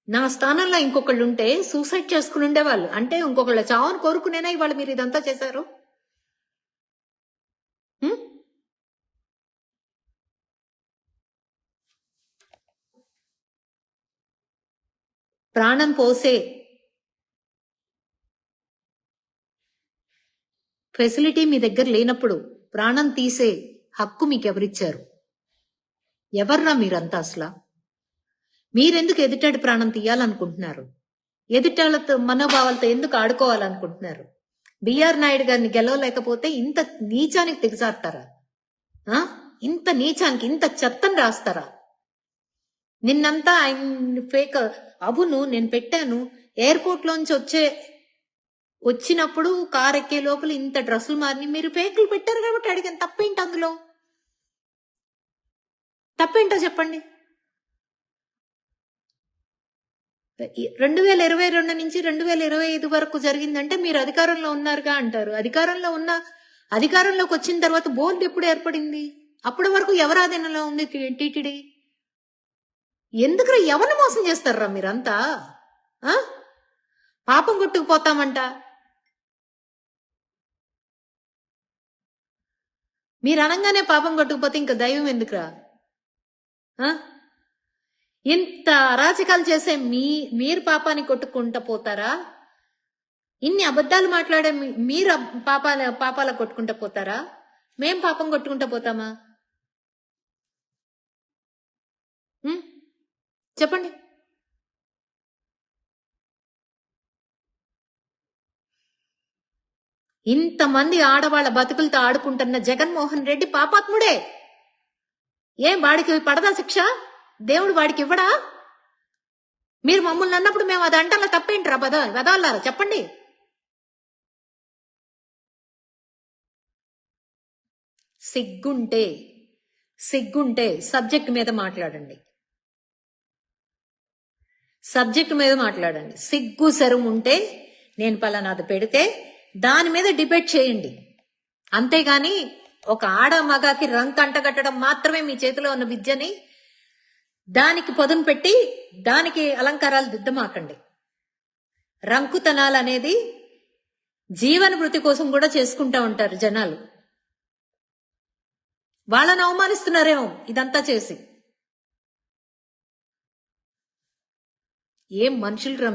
నా స్థానంలో ఇంకొకళ్ళు ఉంటే సూసైడ్ చేసుకుని ఉండేవాళ్ళు. అంటే ఇంకొకళ్ళ చావును కోరుకునేనా ఇవాళ మీరు ఇదంతా చేశారు? ప్రాణం పోసే ఫెసిలిటీ మీ దగ్గర లేనప్పుడు ప్రాణం తీసే హక్కు మీకు ఎవరిచ్చారు? ఎవర్రా మీరంతా అసలు? మీరెందుకు ఎదుటాడి ప్రాణం తీయాలనుకుంటున్నారు? ఎదుటాళ్ళతో మనోభావాలతో ఎందుకు ఆడుకోవాలనుకుంటున్నారు? బిఆర్ నాయుడు గారిని గెలవలేకపోతే ఇంత నీచానికి దిగజారుతారా? ఇంత నీచానికి ఇంత చెత్తను రాస్తారా? నిన్నంతా ఆయన ఫేక్. అవును, నేను పెట్టాను. ఎయిర్పోర్ట్ లోంచి వచ్చినప్పుడు కార్ ఎక్కే లోపల ఇంత డ్రెస్సులు మారిని మీరు ఫేకులు పెట్టారు కాబట్టి అడిగాను. తప్పేంటి అందులో? తప్పేంటో చెప్పండి. 2022 నుంచి 2025 వరకు జరిగిందంటే మీరు అధికారంలో ఉన్నారుగా అంటారు. అధికారంలోకి వచ్చిన తర్వాత బోర్డు ఎప్పుడు ఏర్పడింది? అప్పటి వరకు ఎవరి ఆధీనంలో ఉంది టీటీడీ? ఎందుకు ఎవరిని మోసం చేస్తారా మీరంతా? పాపం కొట్టుకుపోతామంట. మీరు అనగానే పాపం కొట్టుకుపోతే ఇంకా దైవం ఎందుకురా? ఇంత అరాచకాలు చేసే మీరు పాపాన్ని కొట్టుకుంటా పోతారా? ఇన్ని అబద్ధాలు మాట్లాడే మీరు పాపాల కొట్టుకుంటా పోతారా? మేం పాపం కొట్టుకుంటా పోతామా? చెప్పండి. ఇంతమంది ఆడవాళ్ల బతుకులతో ఆడుకుంటున్న జగన్మోహన్ రెడ్డి పాపాత్ముడే. ఏం వాడికి పడదా శిక్ష? దేవుడు వాడికి ఇవ్వడా? మీరు మమ్మల్ని అన్నప్పుడు మేము అది అంటలా తప్పేంట్రా వదలారా? చెప్పండి. సిగ్గుంటే సబ్జెక్ట్ మీద మాట్లాడండి. సిగ్గు శరం ఉంటే నేను పలానాది పెడితే దాని మీద డిబేట్ చేయండి. అంతేగాని ఒక ఆడ మగాకి రంకు అంటగట్టడం మాత్రమే మీ చేతిలో ఉన్న విద్యని దానికి పదును పెట్టి దానికి అలంకారాలు దిద్దమాకండి. రంకుతనాలు అనేది జీవన వృత్తి కోసం కూడా చేసుకుంటా ఉంటారు జనాలు. వాళ్ళని అవమానిస్తున్నారేమో ఇదంతా చేసి. ఏం మనుషులరా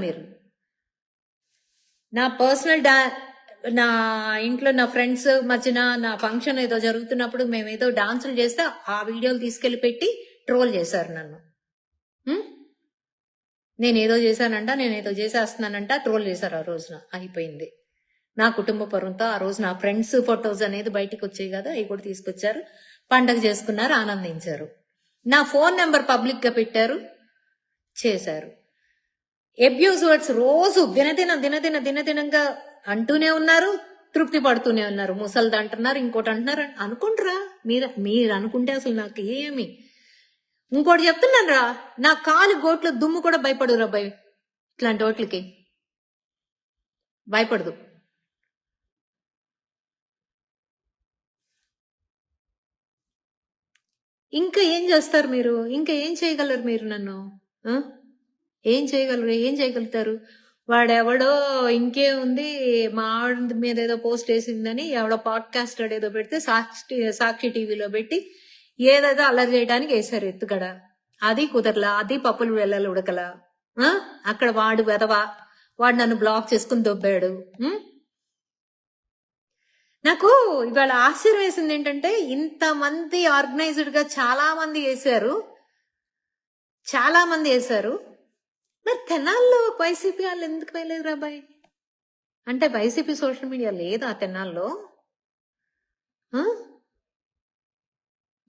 మీరు? నా పర్సనల్ నా ఇంట్లో నా ఫ్రెండ్స్ మధ్యన నా ఫంక్షన్ ఏదో జరుగుతున్నప్పుడు మేమేదో డాన్సులు చేస్తే ఆ వీడియోలు తీసుకెళ్లి పెట్టి ట్రోల్ చేశారు నన్ను. నేనేదో చేసేస్తున్నానంట ట్రోల్ చేశారు. ఆ రోజున అయిపోయింది. నా కుటుంబ పరువుతో ఆ రోజు నా ఫ్రెండ్స్ ఫొటోస్ అనేది బయటికి వచ్చాయి కదా, అవి కూడా తీసుకొచ్చారు. పండగ చేసుకున్నారు, ఆనందించారు. నా ఫోన్ నెంబర్ పబ్లిక్ గా పెట్టారు, చేశారు. అబ్యూజ్ వర్డ్స్ రోజు దినదినంగా అంటూనే ఉన్నారు, తృప్తి పడుతూనే ఉన్నారు. ముసల్ది అంటున్నారు, ఇంకోటి అంటున్నారు. అనుకుంటారా మీరు అనుకుంటే అసలు నాకు ఏమి. ఇంకోటి చెప్తున్నాను రా, నా కాలు గోట్ల దుమ్ము కూడా భయపడురా ఇట్లాంటి ఓట్లకి భయపడదు. ఇంకా ఏం చేస్తారు మీరు? ఇంకా ఏం చేయగలరు మీరు? నన్ను ఏం చేయగలుగుతారు? వాడెవడో ఇంకేముంది మా ఆవిడ మీద ఏదో పోస్ట్ వేసిందని ఎవడో పాడ్కాస్ట్ ఏదో పెడితే సాక్షి టీవీలో పెట్టి ఏదేదో అల్లరి చేయడానికి వేశారు ఎత్తుగడ. అది కుదరలా, అది పప్పులు వెళ్ళాలి ఉడకలా. అక్కడ వాడు వాడు నన్ను బ్లాక్ చేసుకుని దొబ్బాడు. నాకు ఇవాళ ఆశ్చర్యం వేసింది ఏంటంటే ఇంతమంది ఆర్గనైజ్డ్ గా చాలా మంది వేశారు. మరి తెనాల్లో వైసీపీ వాళ్ళు ఎందుకు వేయలేదు రాబాయ్? అంటే వైసీపీ సోషల్ మీడియా లేదా తెనాల్లో?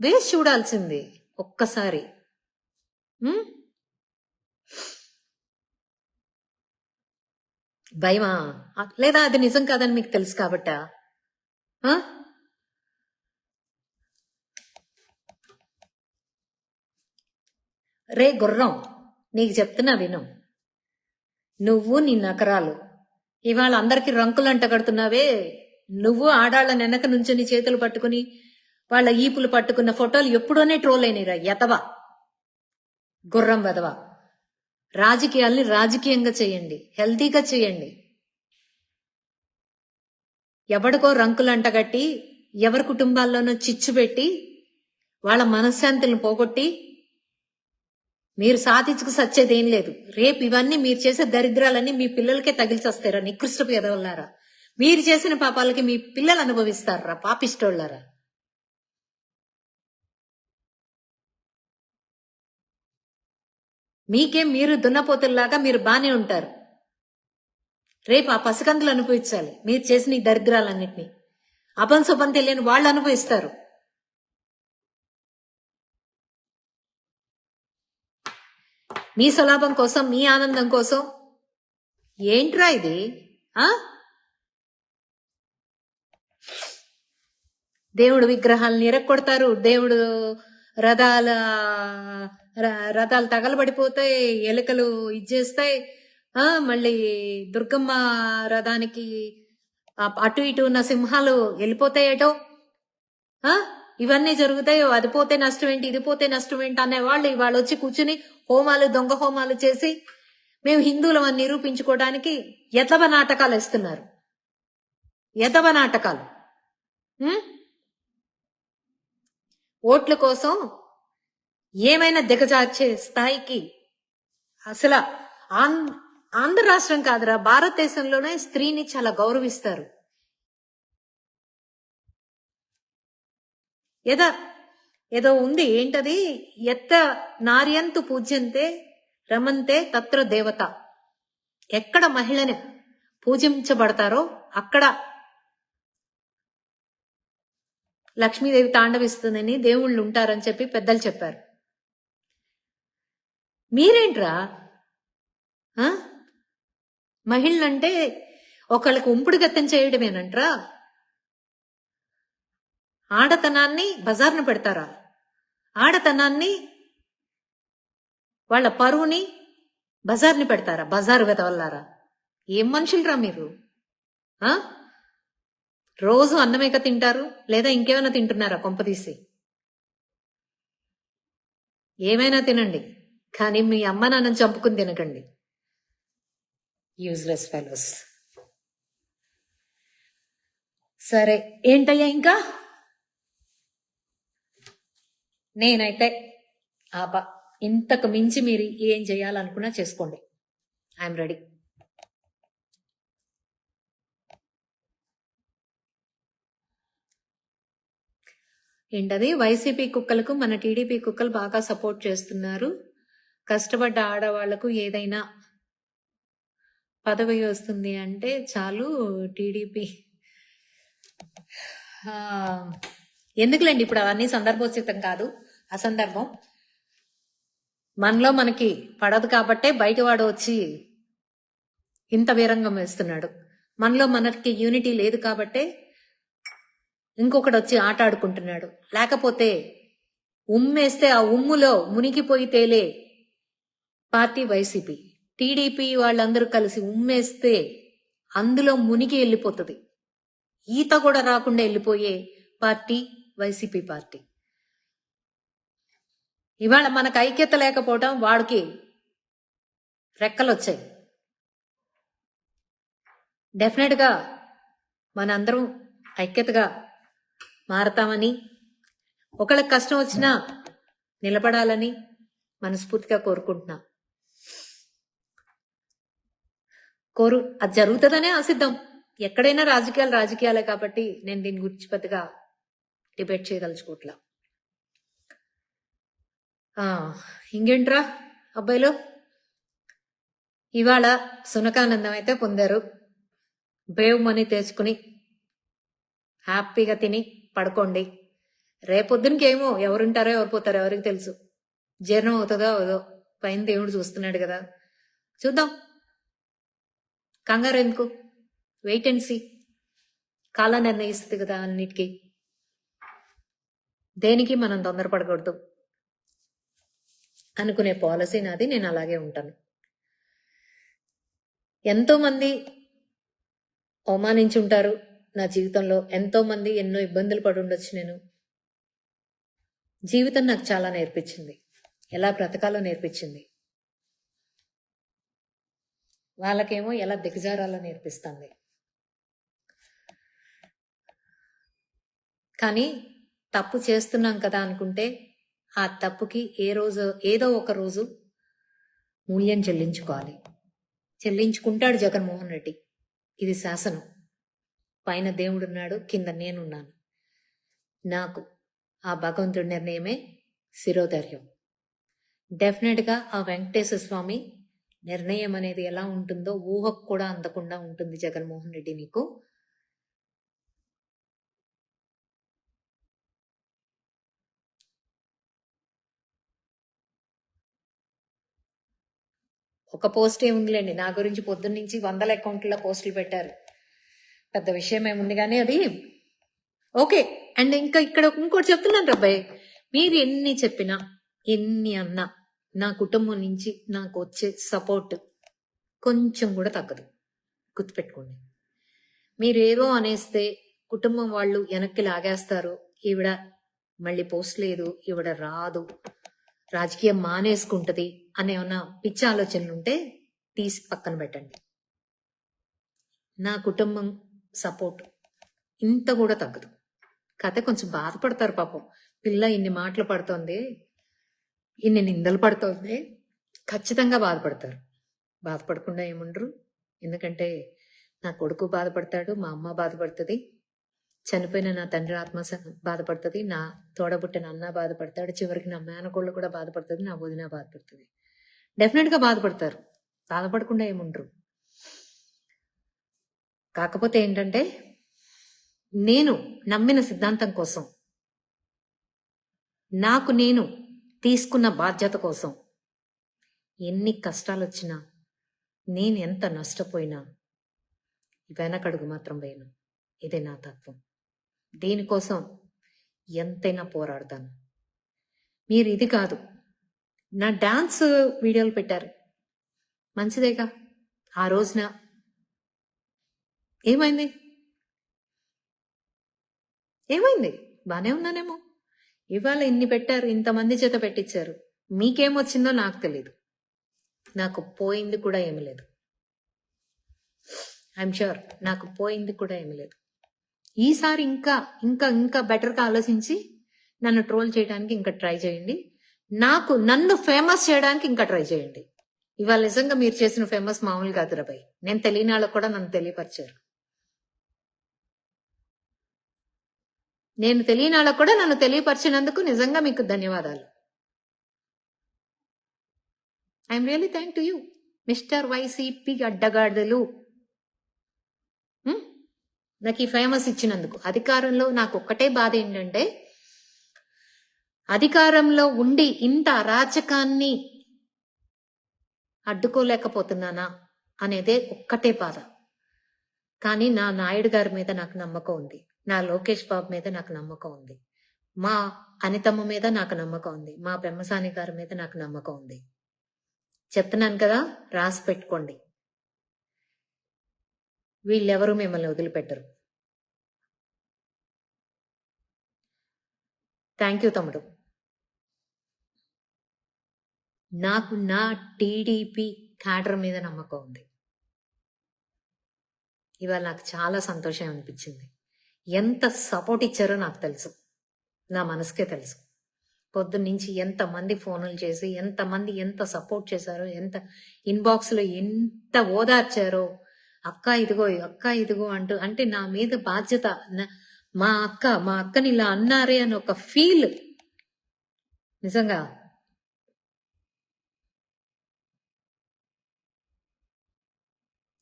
వేసి చూడాల్సింది ఒక్కసారి. భయమా? లేదా అది నిజం కాదని మీకు తెలుసు కాబట్టా? రే గుర్రం, నీకు చెప్తున్నా విను. నువ్వు నీ నకరాలు ఇవాళ అందరికి రంకులు అంటగడుతున్నావే. నువ్వు ఆడాళ్ల వెనక నుంచుని చేతులు పట్టుకుని వాళ్ళ ఈపులు పట్టుకున్న ఫోటోలు ఎప్పుడోనే ట్రోల్ అయినరా ఎతవా, గుర్రం వెదవా. రాజకీయాల్ని రాజకీయంగా చేయండి, హెల్తీగా చేయండి. ఎవడికో రంకులు అంటగట్టి ఎవరి కుటుంబాల్లోనో చిచ్చు పెట్టి వాళ్ళ మనశ్శాంతులను పోగొట్టి మీరు సాధించుకు సచ్చేదేం లేదు. రేపు ఇవన్నీ మీరు చేసే దరిద్రాలన్నీ మీ పిల్లలకే తగిలిచొస్తారా? నికృష్టపు ఎదవల్లారా. మీరు చేసిన పాపాలకి మీ పిల్లలు అనుభవిస్తారా? పాపిష్టోళ్ళారా. మీకేం మీరు దున్నపోతుల్లాగా మీరు బానే ఉంటారు. రేపు ఆ పసికందులు అనుభవించాలి మీరు చేసిన ఈ దరిద్రాలన్నింటినీ. అపంశుభం తెలియని వాళ్ళు అనుభవిస్తారు. మీ స్వలాభం కోసం, మీ ఆనందం కోసం. ఏంట్రా ఇది? దేవుడు విగ్రహాలను ఇరక్కొడతారు, దేవుడు రథాల రథాలు తగలబడిపోతాయి, ఎలుకలు ఇచ్చేస్తాయి. మళ్ళీ దుర్గమ్మ రథానికి అటు ఇటు ఉన్న సింహాలు వెళ్ళిపోతాయటో. ఇవన్నీ జరుగుతాయో. అది పోతే నష్టం ఏంటి, ఇది పోతే నష్టం ఏంటి అనేవాళ్ళు ఇవాళ వచ్చి కూర్చుని హోమాలు, దొంగ హోమాలు చేసి మేము హిందువులం అని నిరూపించుకోవడానికి యతవ నాటకాలు ఇస్తున్నారు. యతవ నాటకాలు. ఓట్ల కోసం ఏమైనా దిగజార్చే స్థాయికి అసలు ఆంధ్ర రాష్ట్రం కాదురా, భారతదేశంలోనే స్త్రీని చాలా గౌరవిస్తారు. ఏదో ఉంది, ఏంటది? ఎత్త నార్యంతు పూజ్యంతే రమంతే తత్ర దేవత. ఎక్కడ మహిళని పూజించబడతారో అక్కడ లక్ష్మీదేవి తాండవిస్తుందని, దేవుళ్ళు ఉంటారని చెప్పి పెద్దలు చెప్పారు. మీరేంట్రా మహిళలంటే ఒకళ్ళకి ఉంపుడు గత్తం చేయడమేనంట్రా? ఆడతనాన్ని బజార్ను పెడతారా? ఆడతనాన్ని, వాళ్ళ పరువుని బజార్ని పెడతారా? బజారు వెదవల్లారా, ఏం మనుషులరా మీరు? రోజు అన్నమేక తింటారు, లేదా ఇంకేమైనా తింటున్నారా కొంపదీసి? ఏమైనా తినండి, కానీ మీ అమ్మ నాన్నని చంపుకుని తినకండి. Useless fellows. సరే, ఏంటయ్యా ఇంకా? నేనైతే ఇంతకు మించి మీరు ఏం చేయాలనుకున్నా చేసుకోండి. I'm ready. ఏంటది? వైసీపీ కుక్కలకు మన టీడీపీ కుక్కలు బాగా సపోర్ట్ చేస్తున్నారు. కష్టపడ్డ ఆడవాళ్లకు ఏదైనా పదవి వస్తుంది అంటే చాలు టీడీపీ. ఎందుకులేండి, ఇప్పుడు అవన్నీ సందర్భోచితం కాదు, అసందర్భం. మనలో మనకి పడదు కాబట్టే బయటవాడు వచ్చి ఇంత వీరంగం వేస్తున్నాడు. మనలో మనకి యూనిటీ లేదు కాబట్టే ఇంకొకటి వచ్చి ఆట ఆడుకుంటున్నాడు. లేకపోతే ఉమ్మేస్తే ఆ ఉమ్ములో మునిగిపోయి తేలే పార్టీ వైసీపీ. టీడీపీ వాళ్ళందరూ కలిసి ఉమ్మేస్తే అందులో మునిగి వెళ్ళిపోతుంది. ఈత కూడా రాకుండా వెళ్ళిపోయే పార్టీ వైసీపీ పార్టీ. ఇవాళ మనకు ఐక్యత లేకపోవడం వాడికి రెక్కలు వచ్చాయి. డెఫినెట్ గా మనందరం ఐక్యతగా మారతామని, ఒకళ్ళకి కష్టం వచ్చినా నిలబడాలని మనస్ఫూర్తిగా కోరుకుంటున్నా. అది జరుగుతుందనే ఆశిద్దాం. ఎక్కడైనా రాజకీయాలే కాబట్టి నేను దీని గురించి పెద్దగా డిబేట్ చేయదలుచుకోవట్లా. ఇంకేంట్రా అబ్బాయిలు, ఇవాళ సునకానందం అయితే పొందారు. బేవ్ మనీ తెచ్చుకుని హ్యాపీగా తిని పడుకోండి. రేపొద్దునకేమో ఎవరుంటారో ఎవరు పోతారో ఎవరికి తెలుసు. జీర్ణం అవుతుందో అవదో, పైన దేవుడు చూస్తున్నాడు కదా, చూద్దాం. కంగారు ఎందుకు? Wait and see. కాలం నిర్ణయిస్తుంది కదా అన్నిటికీ. దేనికి మనం తొందరపడకూడదు అనుకునే పాలసీ నాది. నేను అలాగే ఉంటాను. ఎంతో మంది అవమానించి ఉంటారు నా జీవితంలో. ఎంతో మంది ఎన్నో ఇబ్బందులు పడి ఉండొచ్చు. నేను జీవితం నాకు చాలా నేర్పించింది, ఎలా బ్రతకాలో నేర్పించింది. వాళ్ళకేమో ఎలా దిగజారాలో నేర్పిస్తుంది. కానీ తప్పు చేస్తున్నాం కదా అనుకుంటే ఆ తప్పుకి ఏదో ఒక రోజు మూల్యం చెల్లించుకోవాలి. చెల్లించుకుంటాడు జగన్మోహన్ రెడ్డి. ఇది శాసనం. పైన దేవుడున్నాడు, కింద నేనున్నాను. నాకు ఆ భగవంతుడి నిర్ణయమే శిరోధైర్యం. డెఫినెట్గా ఆ వెంకటేశ్వర స్వామి నిర్ణయం అనేది ఎలా ఉంటుందో ఊహకు కూడా అందకుండా ఉంటుంది జగన్మోహన్ రెడ్డి నీకు. ఒక పోస్ట్ ఏముందిలేండి, నా గురించి పొద్దున్న నుంచి 100 అకౌంట్ల పోస్టులు పెట్టారు. పెద్ద విషయం ఏముంది కానీ అది ఓకే. అండ్ ఇంకా ఇక్కడ ఇంకోటి చెప్తున్నాను రబ్బాయి, మీరు ఎన్ని చెప్పినా ఎన్ని అన్నా నా కుటుంబం నుంచి నాకు వచ్చే సపోర్ట్ కొంచెం కూడా తగ్గదు. గుర్తుపెట్టుకోండి. మీరు ఏదో అనేస్తే కుటుంబం వాళ్ళు వెనక్కి లాగేస్తారు. ఈవిడ మళ్ళీ పోస్ట్ లేదు, ఈవిడ రాదు, రాజకీయం మానేసుకుంటది అనే ఏమన్నా పిచ్చి ఆలోచనలు ఉంటే తీసి పక్కన పెట్టండి. నా కుటుంబం సపోర్ట్ ఇంత కూడా తగ్గదు. కథ కొంచెం బాధపడతారు పాపం. పిల్ల ఇన్ని మాటలు పడుతోంది, ఇన్ని నిందలు పడుతోంది, ఖచ్చితంగా బాధపడతారు. బాధపడకుండా ఏముండరు. ఎందుకంటే నా కొడుకు బాధపడతాడు, మా అమ్మ బాధపడుతుంది, చనిపోయిన నా తండ్రి ఆత్మ బాధపడుతుంది, నా తోడబుట్టిన అన్న బాధపడతాడు, చివరికి నా మేనకోళ్ళు కూడా బాధపడుతుంది, నా వదిన బాధపడుతుంది. డెఫినెట్గా బాధపడతారు, బాధపడకుండా ఏముండరు. కాకపోతే ఏంటంటే నేను నమ్మిన సిద్ధాంతం కోసం, నాకు నేను తీసుకున్న బాధ్యత కోసం ఎన్ని కష్టాలు వచ్చినా, నేను ఎంత నష్టపోయినా వెనకడుగు మాత్రం వేయను. ఇదే నా తత్వం. దీనికోసం ఎంతైనా పోరాడతాను. మీరు ఇది కాదు, నా డాన్స్ వీడియోలు పెట్టారు, మంచిదేగా. ఆ రోజున ఏమైంది? బానే ఉన్నానేమో. ఇవాళ ఇన్ని పెట్టారు, ఇంతమంది చేత పెట్టించారు, మీకేమొచ్చిందో నాకు తెలీదు. నాకు పోయింది కూడా ఏమి లేదు. ఐఎమ్ షూర్ నాకు పోయింది కూడా ఏమి లేదు. ఈసారి ఇంకా ఇంకా ఇంకా బెటర్గా ఆలోచించి నన్ను ట్రోల్ చేయడానికి ఇంకా ట్రై చేయండి. నన్ను ఫేమస్ చేయడానికి ఇంకా ట్రై చేయండి. ఇవాళ నిజంగా మీరు చేసిన ఫేమస్ మామూలు కాదు రాబాయ్. నేను తెలియని వాళ్ళకు కూడా నన్ను తెలియపరిచారు. నేను తెలియని వాళ్ళకు కూడా నన్ను తెలియపరిచినందుకు నిజంగా మీకు ధన్యవాదాలు. I'm really thank to you mister YCP అడ్డగాడిదలు. నాకు ఈ ఫేమస్ ఇచ్చినందుకు. అధికారంలో నాకు ఒక్కటే బాధ ఏంటంటే, అధికారంలో ఉండి ఇంత అరాచకాన్ని అడ్డుకోలేకపోతున్నానా అనేదే ఒక్కటే బాధ. కానీ నా నాయుడు గారి మీద నాకు నమ్మకం ఉంది, నా లోకేష్ బాబు మీద నాకు నమ్మకం ఉంది, మా అనితమ్మ మీద నాకు నమ్మకం ఉంది, మా పెమ్మసాని గారి మీద నాకు నమ్మకం ఉంది. చెప్తున్నాను కదా, రాసి పెట్టుకోండి. వీళ్ళెవరూ మిమ్మల్ని వదిలిపెట్టరు. థ్యాంక్ యూ తమ్ముడు. నాకు నా టీడీపీ క్యాడర్ మీద నమ్మకం ఉంది. ఇవాళ నాకు చాలా సంతోషం అనిపించింది. ఎంత సపోర్ట్ ఇచ్చారో నాకు తెలుసు, నా మనసుకే తెలుసు. పొద్దున్నుంచి ఎంతమంది ఫోన్లు చేసి ఎంతమంది ఎంత సపోర్ట్ చేశారో, ఎంత ఇన్బాక్స్లో ఎంత ఓదార్చారో, అక్క ఇదిగో అంటూ. అంటే నా మీద బాధ్యత, మా అక్కని ఇలా అన్నారే అని ఒక ఫీల్. నిజంగా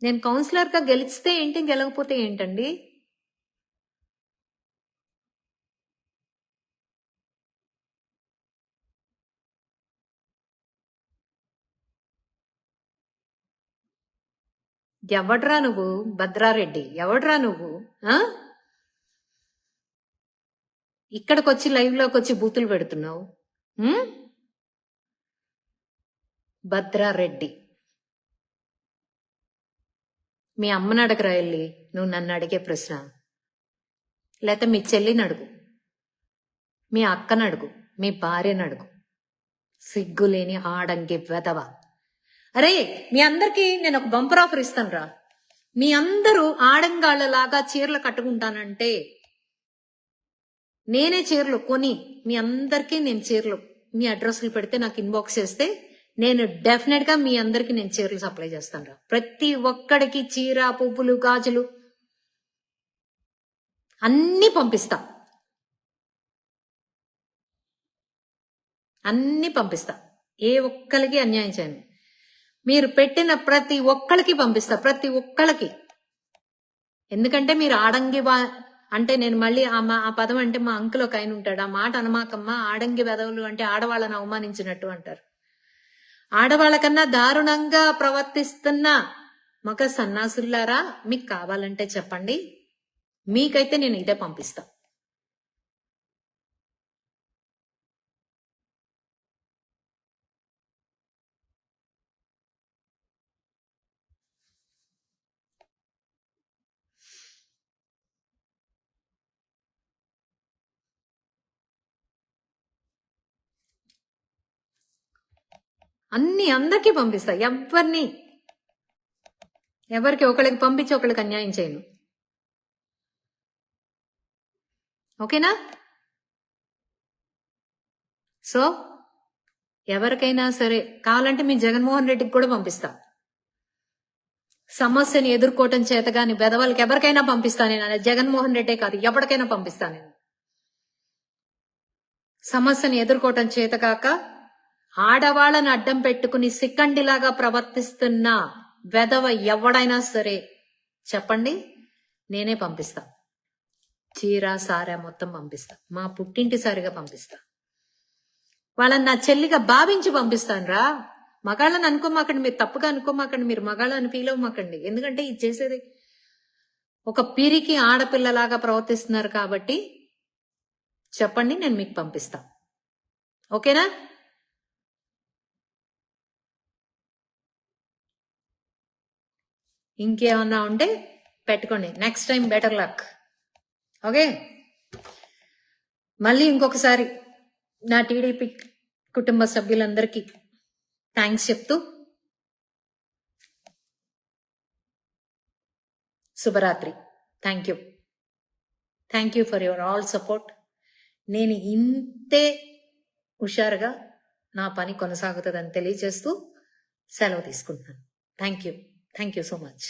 నేను కౌన్సిలర్గా గెలిస్తే ఏంటి, గెలవకపోతే ఏంటండి? ఎవడ్రా నువ్వు భద్రారెడ్డి? ఎవడ్రా నువ్వు? ఇక్కడికి వచ్చి లైవ్ లోకి వచ్చి బూతులు పెడుతున్నావు. భద్రారెడ్డి, మీ అమ్మని అడగరా వెళ్ళి, నువ్వు నన్ను అడిగే ప్రశ్న. లేకపోతే మీ చెల్లిని అడుగు, మీ అక్కని అడుగు, మీ భార్యను అడుగు. సిగ్గులేని ఆడంగి వెదవ. అరే, మీ అందరికి నేను ఒక బంపర్ ఆఫర్ ఇస్తాను రా. మీ అందరూ ఆడంగాళ్ళలాగా చీరలు కట్టుకుంటానంటే నేనే చీరలు కొని మీ అందరికీ నేను చీరలు, మీ అడ్రస్లు పెడితే నాకు ఇన్బాక్స్ చేస్తే నేను డెఫినెట్ గా మీ అందరికి నేను చీరలు సప్లై చేస్తాను రా. ప్రతి ఒక్కడికి చీర, పువ్వులు, గాజులు అన్ని పంపిస్తా, ఏ ఒక్కరికి అన్యాయం చేయను. మీరు పెట్టిన ప్రతి ఒక్కరికి పంపిస్తా, ప్రతి ఒక్కరికి. ఎందుకంటే మీరు ఆడంగి అంటే నేను మళ్ళీ ఆ పదం అంటే మా అంకుల్ ఒక ఆయన ఉంటాడు, ఆ మాట అనమాకమ్మా, ఆడంగి వెదవులు అంటే ఆడవాళ్ళని అవమానించినట్టు అంటారు. ఆడవాళ్ళకన్నా దారుణంగా ప్రవర్తిస్తున్న మగ సన్నాసుల్లారా, మీకు కావాలంటే చెప్పండి, మీకైతే నేను ఇదే పంపిస్తా. అందరికీ పంపిస్తా. ఎవరికి ఒకళ్ళకి పంపించి ఒకళ్ళకి అన్యాయం చేయను. ఓకేనా? సో ఎవరికైనా సరే కావాలంటే మీ జగన్మోహన్ రెడ్డికి కూడా పంపిస్తా. సమస్యని ఎదుర్కోవటం చేతగాని బెదవాళ్ళకి ఎవరికైనా పంపిస్తా నేను. జగన్మోహన్ రెడ్డే కాదు, ఎవరికైనా పంపిస్తా నేను. సమస్యని ఎదుర్కోవటం చేతకాక ఆడవాళ్ళని అడ్డం పెట్టుకుని సిక్కండిలాగా ప్రవర్తిస్తున్న వెధవ ఎవడైనా సరే చెప్పండి, నేనే పంపిస్తా. చీర సారా మొత్తం పంపిస్తా. మా పుట్టింటి సారిగా పంపిస్తా. వాళ్ళని నా చెల్లిగా భావించి పంపిస్తాను రా. మగాళ్ళని అనుకోమాకండి, మీరు తప్పుగా అనుకోమాకండి, మీరు మగాళ్ళని ఫీల్ అవ్వమాకండి. ఎందుకంటే ఇది చేసేది ఒక పిరికి ఆడపిల్లలాగా ప్రవర్తిస్తున్నారు కాబట్టి చెప్పండి, నేను మీకు పంపిస్తా. ఓకేనా? ఇంకేమన్నా ఉంటే పెట్టుకోండి. Next time better luck. Okay, మళ్ళీ ఇంకొకసారి నా టీడీపీ కుటుంబ సభ్యులందరికీ థ్యాంక్స్ చెప్తూ శుభరాత్రి. Thank you for your all support. నేను ఇంతే హుషారుగా నా పని కొనసాగుతుందని తెలియజేస్తూ సెలవు తీసుకుంటున్నాను. Thank you so much.